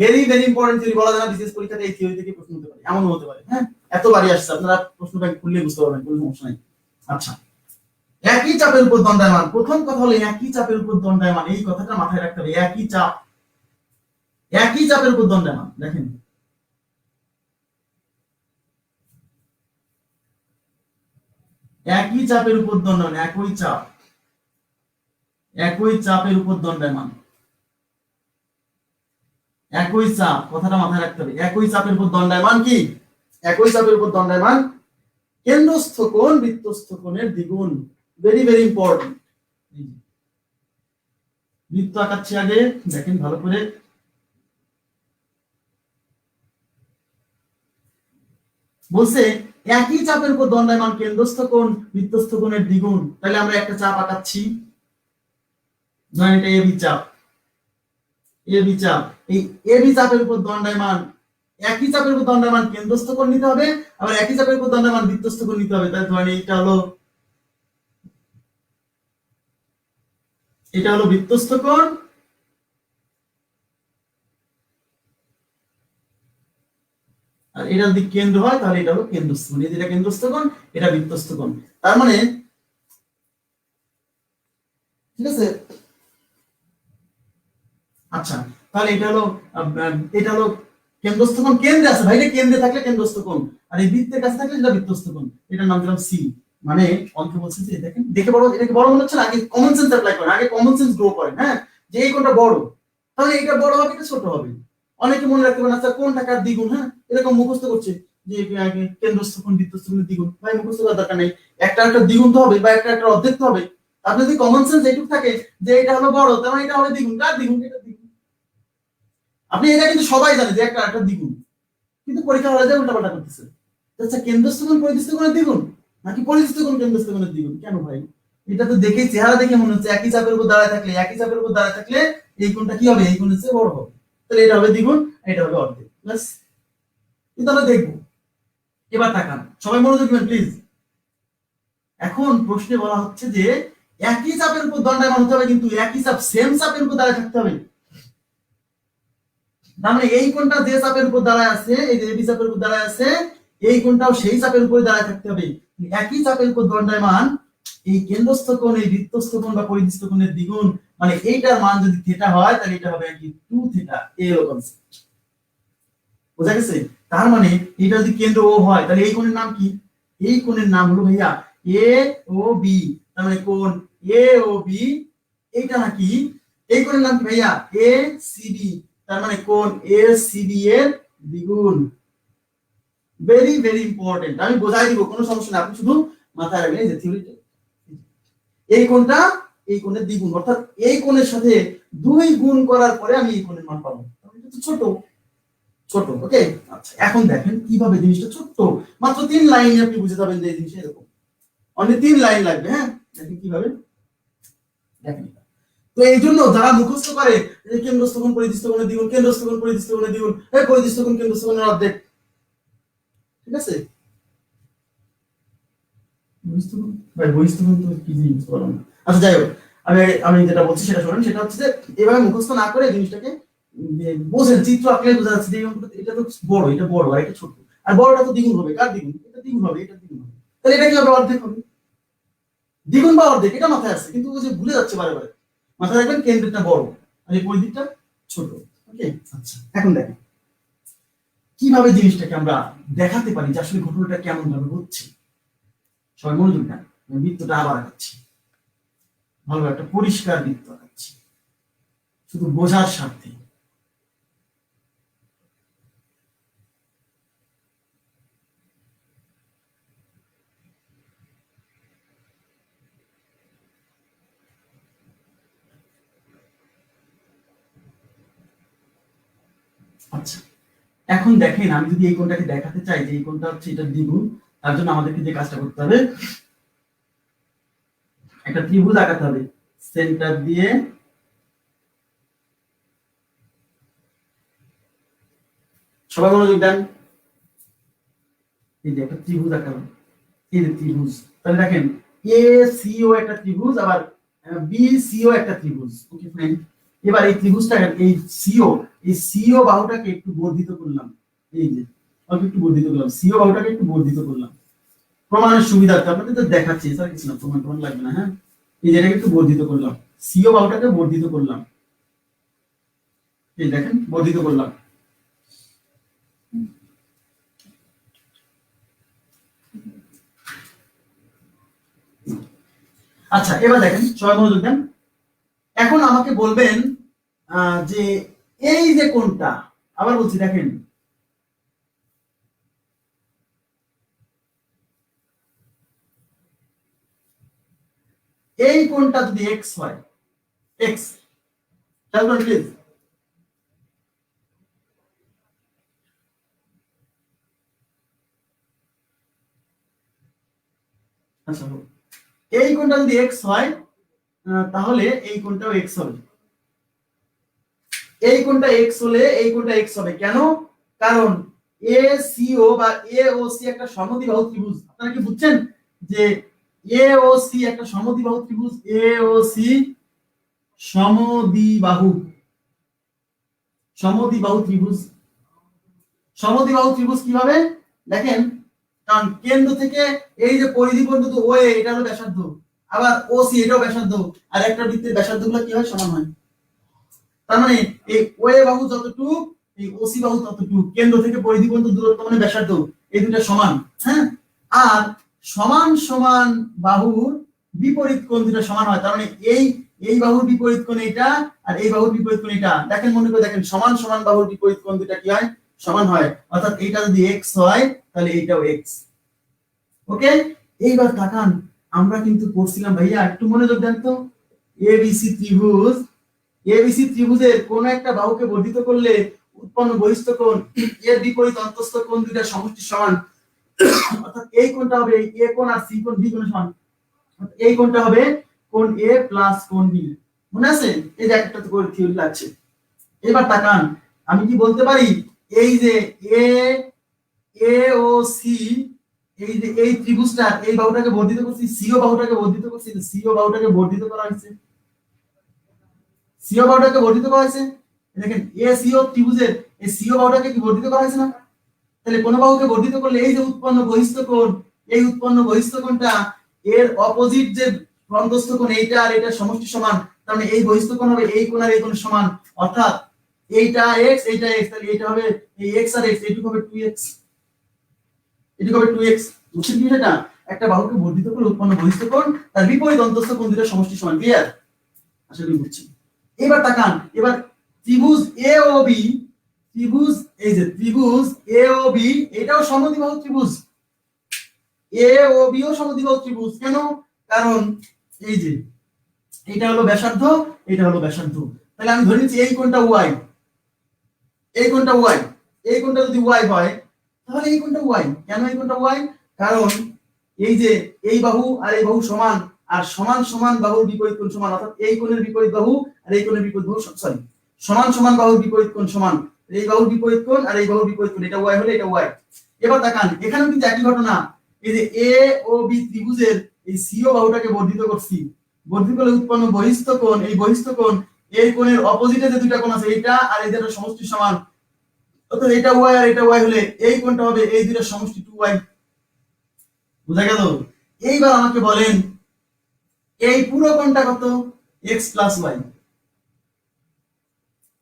very very important theory. বলা যায় না বিশেষ পরীক্ষাতে এই থিওরি থেকে প্রশ্ন হতে পারে, এমনও হতে পারে। হ্যাঁ এতবারই আসছে, আপনারা প্রশ্ন ব্যাংক খুললে বুঝতে পারবেন, কোনো সমস্যা নাই। আচ্ছা একই চাপের উপর দণ্ডায়মান, প্রথম কথা হলো একই চাপের উপর দণ্ডায়মান, এই কথাটা মাথায় রাখতে হবে। একই চাপের উপর দণ্ডায়মান, দেখেন একই চাপের উপর দণ্ডায়মান, একই চাপের উপর দণ্ডায়মান, একই চাপ, কথাটা মাথায় রাখতে হবে। একই চাপের উপর দণ্ডায়মান কি? একই চাপের উপর দণ্ডায়মান কেন্দ্রস্থ কোণ বৃত্তস্থ কোণের দ্বিগুণ, ভেরি ভেরি ইম্পর্টেন্ট। বৃত্ত আঁকাচ্ছি আগে, দেখেন ভালো করে। বলছে একই চাপের উপর দণ্ডায়মান কেন্দ্রস্থ কোণ বৃত্তস্থ কোণের দ্বিগুণ, তাহলে আমরা একটা চাপ আঁকাচ্ছি, ধরেন এটা এবি চাপ, এবি চাপ, এই এবি চাপের উপর দণ্ডায়মান, একই চাপের উপর দণ্ডায়মান কেন্দ্রস্থ কোণ নিতে হবে, আবার একই চাপের উপর দণ্ডায়মান বৃত্তস্থ কোণ নিতে হবে। তাই ধরেন এটা হলো বৃত্তস্থ কোণ, আর এটা যদি কেন্দ্র হয় তাহলে এটা হলো কেন্দ্রস্থ কোণ, এটা কেন্দ্রস্থ কোণ, এটা বৃত্তস্থ কোণ। তার মানে ঠিক আছে। আচ্ছা তাহলে এটা হলো কেন্দ্রস্থ কোণ, কেন্দ্রে আছে ভাই, এটা কেন্দ্রে থাকলে কেন্দ্রস্থ কোণ, আর এই বৃত্তের কাছে থাকলে যেটা বৃত্তস্থ কোণ, এটার নাম দিলাম সি। মানে অঙ্কে বলছে যে দেখেন, দেখে বড়, এটাকে বড় মনে হচ্ছে না? আগে কমন সেন্স অ্যাপ্লাই করেন, আগে কমন সেন্স গ্রো করেন। হ্যাঁ যে এই কোণটা বড়, তাহলে এটা বড় হবে, এটা ছোট হবে। অনেকে মনে রাখতে পারেন আচ্ছা কোন টাকার দ্বিগুণ, হ্যাঁ এরকম মুখস্থ করছে যে কেন্দ্রস্থ কোণ বৃত্তস্থ কোণের দ্বিগুণ। ভাই মুখস্থ করার দরকার নেই, একটা দ্বিগুণ তো হবে বা একটা অর্ধেক তো হবে। আপনি যদি কমন সেন্স এইটুকু থাকে যে এটা হলো বড়, তার মানে এটা হবে দ্বিগুণ, কার দ্বিগুণ? এটা দ্বিগুণ। আপনি এটা কিন্তু সবাই জানে যে একটা দ্বিগুণ, কিন্তু পরীক্ষা হলে যায় উল্টাপাল্টা করতেছে। আচ্ছা কেন্দ্রস্থ কোণ পরিধিস্থ কোণের দ্বিগুণ নাকি পরিধিস্থ কোণ কেন্দ্রস্থ কোণের দ্বিগুণ? কেন ভাই? এটা তো দেখে চেহারা দেখে মনে হচ্ছে একই চাপের উপর দাঁড়ায় থাকলে এই কোণটা কি হবে? এই কোণের চেয়ে বড় হবে, তাহলে এটা হবে দ্বিগুণ, এটা হবে অর্ধেক। প্লাস কিন্তু আমরা দেখবো। এবার তাকান সবাই, মনোযোগ দিবেন প্লিজ। এখন প্রশ্নে বলা হচ্ছে যে একই চাপের উপর দণ্ডায়মান হতে হবে, কিন্তু একই চাপ সেম চাপের উপর দাঁড়ায় থাকতে হবে। তার মানে এই কোণটা যে চাপের উপর দাঁড়ায় আছে, এই যে এবি চাপের উপর দাঁড়ায় আছে, এই কোণটাও সেই চাপের উপরে দাঁড়ায় থাকতে হবে। একই চাপের উপর দণ্ডায়মান এই কেন্দ্রস্থ কোণ এই বৃত্তস্থ কোণ বা পরিধিস্থ কোণের দ্বিগুণ, মানে এইটার মান যদি থিটা হয় তাহলে এটা হবে কি 2 থিটা। এই হলো কনসেপ্ট, বুঝা গেছে? তার মানে এটা যদি কেন্দ্র ও হয় তাহলে এই কোণের নাম কি? এই কোণের নাম হলো ভাইয়া এ ও বি। তার মানে কোণ এ ও বি এইটা নাকি এই কোণের নাম কি ভাইয়া এ সি বি, তার মানে কোণ এ সি বি এর দ্বিগুণ। ভেরি ভেরি ইম্পর্টেন্ট, আমি বোঝাই দিব, কোনো সমস্যা না, আপনি শুধু মাথায় রাখবেন এই যে থিওরিটা, এই কোণটা এই কোণের দ্বিগুণ, অর্থাৎ এই কোণের সাথে 2 গুণ করার পরে আমি এই কোণের মান পাবো, এটা তো ছোট ছোট। ওকে, আচ্ছা এখন দেখেন কিভাবে জিনিসটা ছোট্ট, মাত্র 3 লাইনে আপনি বুঝে যাবেন যে এই জিনিসটা এরকম, অনলি 3 লাইন লাগবে। হ্যাঁ দেখেন কিভাবে, দেখেন। তো এই জন্য যারা মুখস্থ করে যে কেন্দ্রস্থ কোণ পরিধিস্থ কোণের দ্বিগুণ, কেন্দ্রস্থ কোণ পরিধিস্থ কোণের দ্বিগুণ, এই পরিধিস্থ কোণ কেন্দ্রস্থ কোণের অর্ধেক, ঠিক আছে ভাই, বহিস্থ কোণ তো কি জিনিস বললাম না। আচ্ছা যাই হোক, আমি আমি যেটা বলছি সেটা শুনুন, সেটা হচ্ছে যে এভাবে মুখস্থ না করে জিনিসটাকে বোঝেন, চিত্র আঁকলে বোঝা যাচ্ছে যে এটা তো বড়, এটা বড় আর এটা ছোট, আর বড়টা তো দ্বিগুণ হবে, কার দ্বিগুণ, এটা দ্বিগুণ হবে, এটা দ্বিগুণ হবে, তাহলে এটা কি হবে, অর্ধেক হবে, দ্বিগুণ বা অর্ধেক, এটা মাথায় আছে, কিন্তু ওই যে ভুলে যাচ্ছে বারে বারে। মাথায় রাখবেন কেন্দ্রটা বড় আর এই পরিধিটা ছোট। ওকে, আচ্ছা এখন দেখেন কিভাবে জিনিসটাকে আমরা দেখাতে পারি যে আসলে ঘটনাটা কেমন ভাবে হচ্ছে। সবাই মনোযোগ দেন, আমি বৃত্তটা আবার আঁকাচ্ছি, ভালো একটা পরিষ্কার বৃত্ত আঁকাচ্ছি শুধু বোঝার স্বার্থে। আচ্ছা এখন দেখেন, আমি যদি এই কোণটাকে দেখাতে চাই যে এই কোণটা হচ্ছে এটা দ্বিগুণ, তার জন্য আমাদেরকে যে কাজটা করতে হবে, একটা ত্রিভুজ আঁকাতে হবে সেন্টার দিয়ে, সবাই মনোযোগ দেন, এই যে একটা ত্রিভুজ আঁকালাম, এই যে ত্রিভুজ, তাহলে দেখেন এ সিও একটা ত্রিভুজ, আবার বি সিও একটা ত্রিভুজ। ওকে ফাইন, এবার এই ত্রিভুজটা এই সিও বাহুটাকে একটু বর্ধিত করলাম, এই যে অল্প একটু বর্ধিত করলাম, সিও বাহুটাকে একটু বর্ধিত করলাম প্রমাণের সুবিধার্থে, আপনাদের তো দেখাচ্ছি, স্যার কিছু না, প্রমাণ লাগবে না। হ্যাঁ এই যেটাকে একটু বর্ধিত করলাম, সিও বাহুটাকে বর্ধিত করলাম, এই দেখেন বর্ধিত করলাম। আচ্ছা এবার দেখেন, সবাই মনোযোগ দেন, এখন আমাকে বলবেন যে এই যে কোণটা, আবার বলছি দেখেন এই কোণটা যদি এক্স হয়, এক্স, খেয়াল করেন প্লিজ, আচ্ছা এই কোণটা যদি এক্স হয় তাহলে এই কোণটাও এক্স হবে, এই কোণটা এক্স হলে এই কোণটা এক্স হবে, কেন, কারণ এ সিও বা এ ও সি একটা সমদ্বিবাহু ত্রিভুজ, আপনারা কি বুঝছেন যে এ ও সি একটা সমদ্বিবাহু ত্রিভুজ, এ ও সি সমদ্বিবাহু, সমদ্বিবাহু ত্রিভুজ, সমদ্বিবাহু ত্রিভুজ কিভাবে দেখেন, কারণ কেন্দ্র থেকে এই যে পরিধি পর্যন্ত ও এটা হলো ব্যাসার্ধ, আবার ও সি এটাও ব্যাসার্ধ, আর একটা বৃত্তের ব্যাসার্ধগুলো কি হয়, সমান হয়, তার মানে এই ও এ বাহু যতটুকু এই ও সি বাহু ততটুকু, কেন্দ্র থেকে পরিধি পর্যন্ত দূরত্ব মানে ব্যাসার্ধ, এই দুটো সমান। হ্যাঁ আর সমান সমান বাহুর বিপরীত কোণ দুটো সমান হয়, তার মানে এই এই বাহুর বিপরীত কোণ এটা, আর এই বাহুর বিপরীত কোণ এটা, দেখেন মনে করে দেখেন, সমান সমান বাহুর বিপরীত কোণ দুটো কি হয়, সমান হয়, অর্থাৎ এইটা যদি এক্স হয় তাহলে এইটাও এক্স। ওকে, এইবার তাকান, আমরা কিন্তু পড়ছিলাম ভাইয়া, একটু মনোযোগ দেন তো, এবিসি ত্রিভুজ, এবিসি ত্রিভুজের কোন একটা বাহুকে বর্ধিত করলে উৎপন্ন বহিস্থ কোণ এর বিপরীত অন্তঃস্থ কোণ দুইটা সমষ্টি সমান, অর্থাৎ এই কোণটা হবে এ কোণ আর সি কোণ বি কোণের সমান, এই কোণটা হবে কোণ এ প্লাস কোণ বি, মনে আছে, এই যে একটা তো করে থিওরি লাগছে। এবার তাকান, আমি কি বলতে পারি, এই যে এ এ ও সি, এই যে এই ত্রিভুজটা এই বাহুটাকে বর্ধিত করছি, সিও বাহুটাকে বর্ধিত করছি, সিও বাহুটাকে বর্ধিত করা হয়েছে, সিও বাহুটাকে বর্ধিত করা হয়েছে, দেখেন এ সিও ত্রিভুজের এই সিও বাহুটাকে কি বর্ধিত করা হয়েছে না, তাহলে কোন বাহুকে বর্ধিত করলে এই যে উৎপন্ন বহিস্থ কোণ, এই উৎপন্ন বহিস্থ কোণটা এর অপোজিট যে ফ্রন্টস্থ কোণ এইটা আর এটা সমষ্টি সমান, তার মানে এই বহিস্থ কোণ হবে এই কোণ আর এই কোণ সমান, অর্থাৎ এইটা x এইটা x, তাহলে এটা হবে এই x আর x, এইটুকু হবে 2x, এটুকু হবে 2x, বুঝছেন কি এটা, একটা বাহুকে বর্ধিত করলে উৎপন্ন বহিস্থ কোণ তার বিপরীত অন্তঃস্থ কোণ দুটো সমষ্টি সমান, ক্লিয়ার, আশা করি বুঝছেন। এবার তাকান, এবার ত্রিভুজ এ ও বি, ত্রিভুজ এই যে ত্রিভুজ এ ও বি এটাও সমদ্বিবাহু ত্রিভুজ, এ ও বি ও সমদ্বিবাহু ত্রিভুজ। কেন? কারণ এই যে এটা হলো ব্যাসার্ধ, এটা হলো ব্যাসার্ধ, তাহলে আমি ধরে নিচ্ছি এই কোণটা ওয়াই, এই কোণটা ওয়াই, এই কোণটা যদি ওয়াই হয় তাহলে এই কোণটা ওয়াই। কেন এই কোণটা ওয়াই? কারণ এই যে এই বাহু আর এই বাহু সমান, আর সমান সমান বাহুর বিপরীত কোণ সমান, অর্থাৎ এই কোণের বিপরীত বাহু আর এই কোণের বিপরীত বাহু সরি সমান সমান বাহুর বিপরীত কোণ সমান, এই বাহুর বিপরীত কোণ আর এই বাহুর বিপরীত কোণ, এটা ওয়াই হলে এটা ওয়াই। এবার তাকান এখানেও কিন্তু একই ঘটনা, এই যে এ ও বি ত্রিভুজের এই সিও বাহুটাকে বর্ধিত করছি, বর্ধিত করলে উৎপন্ন বহিস্থ কোণ, এই বহিস্থ কোণ এই কোণের অপোজিটে যে দুইটা কোণ আছে এটা আর এই দুটোর সমষ্টি সমান, অর্থাৎ এটা ওয়াই আর এটা ওয়াই হলে এই কোণটা হবে এই দুইটার সমষ্টি 2y। বুঝা গেল? এইবার আমাকে বলেন এই পুরো কোণটা কত? x + y,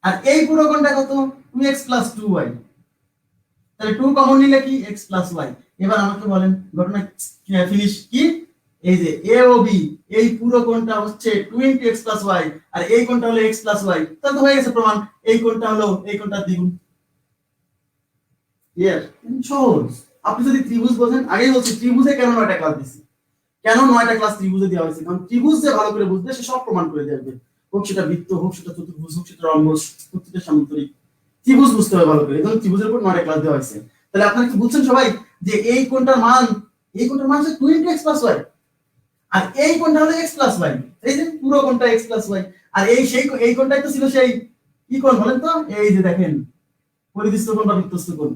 আর এই পুরো কোণটা কত? 2x + 2y। তাহলে 2 কমন নিলে কি x + y। এবার আমাকে বলেন ঘটনা ফিনিশ কি? এই যে a ও b এই পুরো কোণটা হচ্ছে 2 * x + y, আর এই কোণটা হলো x + y, তাহলে তো হয়ে গেছে প্রমাণ এই কোণটা হলো এই কোণটার দ্বিগুণ। ক্লিয়ার? সহজ। আপনি যদি ত্রিভুজ বোঝেন, আগেই বলছি ত্রিভুজে কেন 9টা ক্লাস দিছি, কেন 9টা ক্লাস ত্রিভুজে দেওয়া হয়েছে, কারণ ত্রিভুজ যে ভালো করে বুঝবে সে সব প্রমাণ করে দেবে, হোক সেটা বৃত্ত, হোক সেটা চতুর্ভুজ, হোক সেটা রম্বস, প্রত্যেকটা সামান্তরিক, ত্রিভুজ বুঝতে হবে ভালো করে, এজন্য ত্রিভুজের উপর 9টা ক্লাস দেওয়া হয়েছে। তাহলে আপনারা কি বুঝছেন সবাই যে এই কোণটার মান, এই কোণটার মান হচ্ছে 2 * x + y, আর এই কোণটা হলো x + y, এই যে পুরো কোণটা x + y, আর এই সেই এই কোণটাই তো ছিল সেই কি কোণ বলেন তো? এই যে দেখেন পরিধিস্থ কোণ বা বৃত্তস্থ কোণ।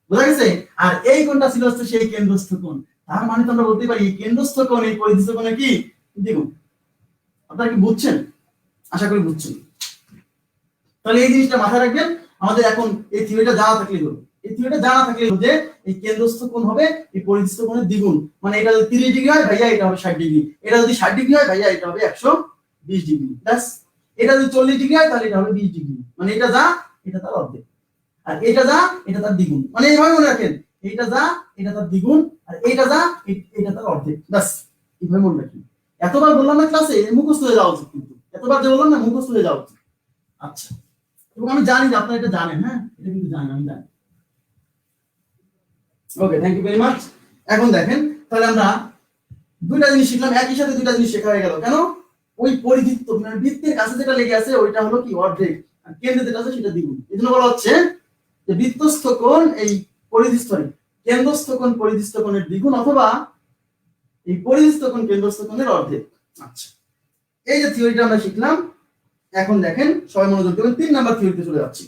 বুঝা গেছে? আর এই কোণটা ছিল হচ্ছে সেই কেন্দ্রস্থ কোণ। তার মানে তো আমরা বলতে পারি এই কেন্দ্রস্থ কোণ এই পরিধিস্থ কোণের কি দ্বিগুণ। আপনারা কি বুঝছেন? আশা করি বুঝছেন। তাহলে এই জিনিসটা মাথায় রাখবেন। আমাদের এখন এই থিওরিটা জানা থাকলে হলো, এই থিওরিটা জানা থাকলে হলো যে এই কেন্দ্রস্থ কোণ হবে এই পরিধিস্থ কোণের দ্বিগুণ। মানে এটা যদি 30 ডিগ্রি হয় ভাইয়া এটা হবে 60 ডিগ্রি, এটা যদি 60 ডিগ্রি হয় ভাইয়া এটা হবে 120 ডিগ্রি। ব্যাস। এটা যদি 40 ডিগ্রি হয় তাহলে এটা হবে 20 ডিগ্রি। মানে এটা যা এটা তার অর্ধেক, আর এটা যা এটা তার দ্বিগুণ। মানে এইভাবে মনে রাখেন, এইটা যা এটা তার দ্বিগুণ, আর এইটা যা এটা তার অর্ধেক। ব্যাস, এইভাবে মনে রাখেন। এতবার বললাম না ক্লাসে, মুখস্থ হয়ে যাওয়া উচিত, কিন্তু এতবার যে বললাম না মুখস্থ হয়ে যাওয়া উচিত। আচ্ছা, এবং আমি জানি যে আপনারা এটা জানেন, হ্যাঁ এটা কিন্তু জানেন, আমি জানি। ওকে, থ্যাংক ইউ ভেরি মাচ। এখন দেখেন তাহলে আমরা দুইটা জিনিস শিখলাম, একই সাথে দুইটা জিনিস শেখা হয়ে গেল। কেন? ওই পরিধিস্থ মানে বৃত্তের কাছে যেটা লেগে আছে ওইটা হলো কি অর্ধেক, আর কেন্দ্রে যেটা আছে সেটা দ্বিগুণ। এজন্য বলা হচ্ছে যে বৃত্তস্থ কোণ এই পরিধিস্থ কেন্দ্রস্থ কোণ পরিধিস্থ কোণের দ্বিগুণ, অথবা এই পরিধিস্থ কোণ কেন্দ্রস্থ কোণের অর্ধেক। আচ্ছা, এই যে থিওরিটা আমরা শিখলাম, এখন দেখেন সবাই মনোযোগ দেবেন, 3 নাম্বার থিওরিতে চলে যাচ্ছি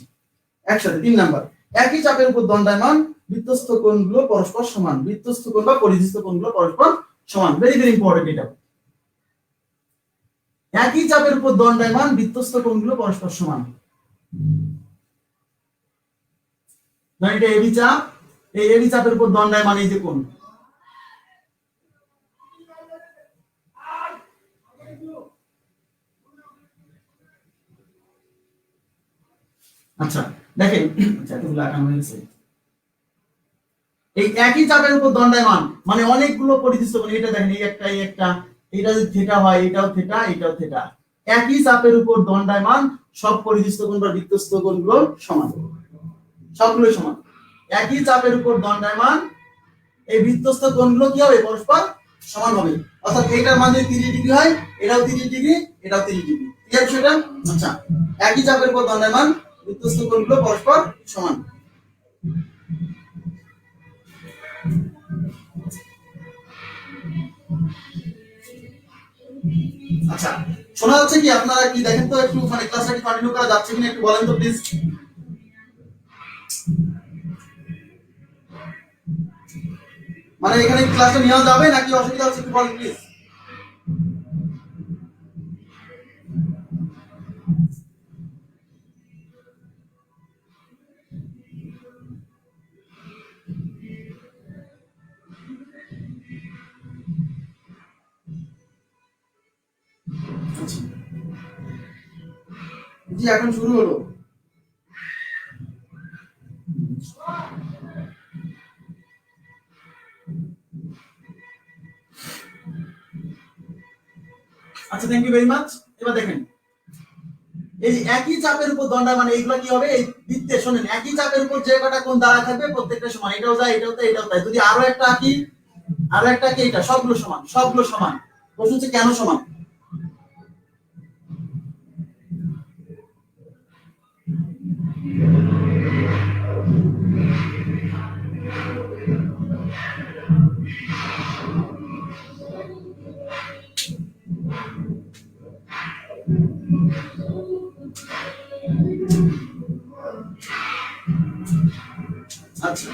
একসাথে। 3 নাম্বার, একই চাপের উপর দণ্ডায়মান বৃত্তস্থ কোণগুলো পরস্পর সমান, বৃত্তস্থ কোণ বা পরিধিস্থ কোণগুলো পরস্পর সমান। ভেরি ভেরি ইম্পর্টেন্ট এটা। একই চাপের উপর দণ্ডায়মান বৃত্তস্থ কোণগুলো পরস্পর সমান। মানে এটা এবি চাপ, এই এবি চাপের উপর দণ্ডায়মান এই যে কোণ, আচ্ছা দেখেন, আচ্ছা এতগুলো আঁকানো হয়েছে। এই একই চাপের উপর দণ্ডায়মান মানে অনেকগুলো পরিধিস্থ কোণ, এটা দেখেন এই একটা এই একটা, এটা যদি থিটা হয় এটাও থিটা এটাও থিটা, একই চাপের উপর দণ্ডায়মান সব পরিধিস্থ কোণ বা বৃত্তস্থ কোণগুলো সমান, সবগুলো সমান। একই চাপের উপর দণ্ডায়মান এই বৃত্তস্থ কোণগুলো কি হবে? পরস্পর সমান হবে। অর্থাৎ এইটার মান যদি 30 ডিগ্রি হয় এটাও 30 ডিগ্রি এটাও 30 ডিগ্রি। ক্লিয়ার বিষয়টা? আচ্ছা, একই চাপের উপর দণ্ডায়মান বৃত্তস্থ কোণগুলো পরস্পর সমান। আচ্ছা, শোনা যাচ্ছে কি? আপনারা কি দেখেন তো একটু, মানে ক্লাসটা কি কন্টিনিউ করা যাচ্ছে কিনা একটু বলেন তো প্লিজ। মানে এখানে ক্লাসটা নেওয়া যাবে নাকি অসুবিধা হচ্ছে একটু বলেন প্লিজ। জি, এখন শুরু হলো। আচ্ছা, থ্যাংক ইউ ভেরি মাচ। এবার দেখেন এই যে একই চাপের উপর দণ্ডায়মান, এইগুলো কি হবে? এই বৃত্তে শোনেন, একই চাপের উপর যে কটা কোণ দাঁড়ায় থাকবে প্রত্যেকটা সমান, এটাও যায় এটাও তাই এটাও তাই। যদি আরো একটা আঁকি, আরো একটা আঁকি, এটা সবগুলো সমান, সবগুলো সমান। প্রশ্ন হচ্ছে কেন সমান? আচ্ছা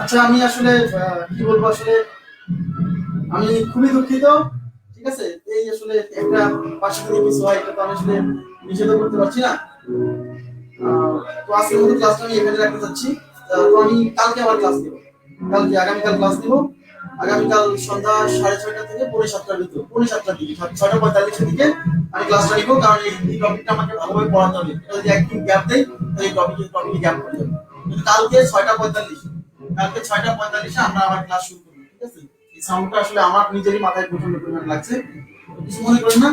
আচ্ছা আমি আসলে কি বলবো, আসলে আমি খুবই দুঃখিত। ঠিক আছে, এই আসলে একটা পাশে থেকে কিছু হয়, এটা তো আমি আসলে নিষেধ করতে পারছি না। তো আজকের মতো ক্লাসটা আমি এখানে রাখতে চাচ্ছি। তো আমি কালকে আবার ক্লাস দেবো, কালকে আগামীকাল ক্লাস দেবো। আগামীকাল সন্ধ্যা 6:30 থেকে 6:45 ভিতর, 6:45 দিকে 6:45 দিকে আমি ক্লাসটা নিবো, কারণ এই টপিকটা আমাকে ভালোভাবে পড়াতে হবে। এটা যদি একদিন গ্যাপ দেয় তাহলে এই টপিকে গ্যাপ পড়ে যাবে। কিন্তু কালকে 6:45, কালকে 6:45 আমরা আবার ক্লাস শুরু করবো। ঠিক আছে, এই সাউন্ডটা আসলে আমার নিজেরই মাথায় প্রচন্ড পরিমাণে লাগছে, কিছু মনে করেন না।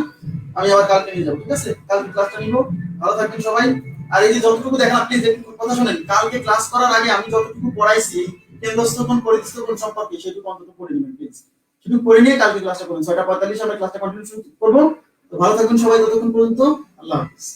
আমি আবার কালকে নিয়ে যাবো। ঠিক আছে, কালকে ক্লাসটা নিবো। ভালো থাকবেন সবাই। আর এই যে যতটুকু দেখেন, আপনি কথা শোনেন, কালকে ক্লাস করার আগে আমি যতটুকু পড়াইছি কেন্দ্রস্থপন পরিস্থপন সম্পর্কে, সেটুকু অন্তত পড়ে নেবেন প্লিজ। সেটুকু পড়ে নিয়ে কালকে ক্লাসটা করুন। 6:45 আমরা ক্লাসটা কন্টিনিউ করবো। তো ভালো থাকবেন সবাই ততক্ষণ পর্যন্ত। আল্লাহ হাফিজ।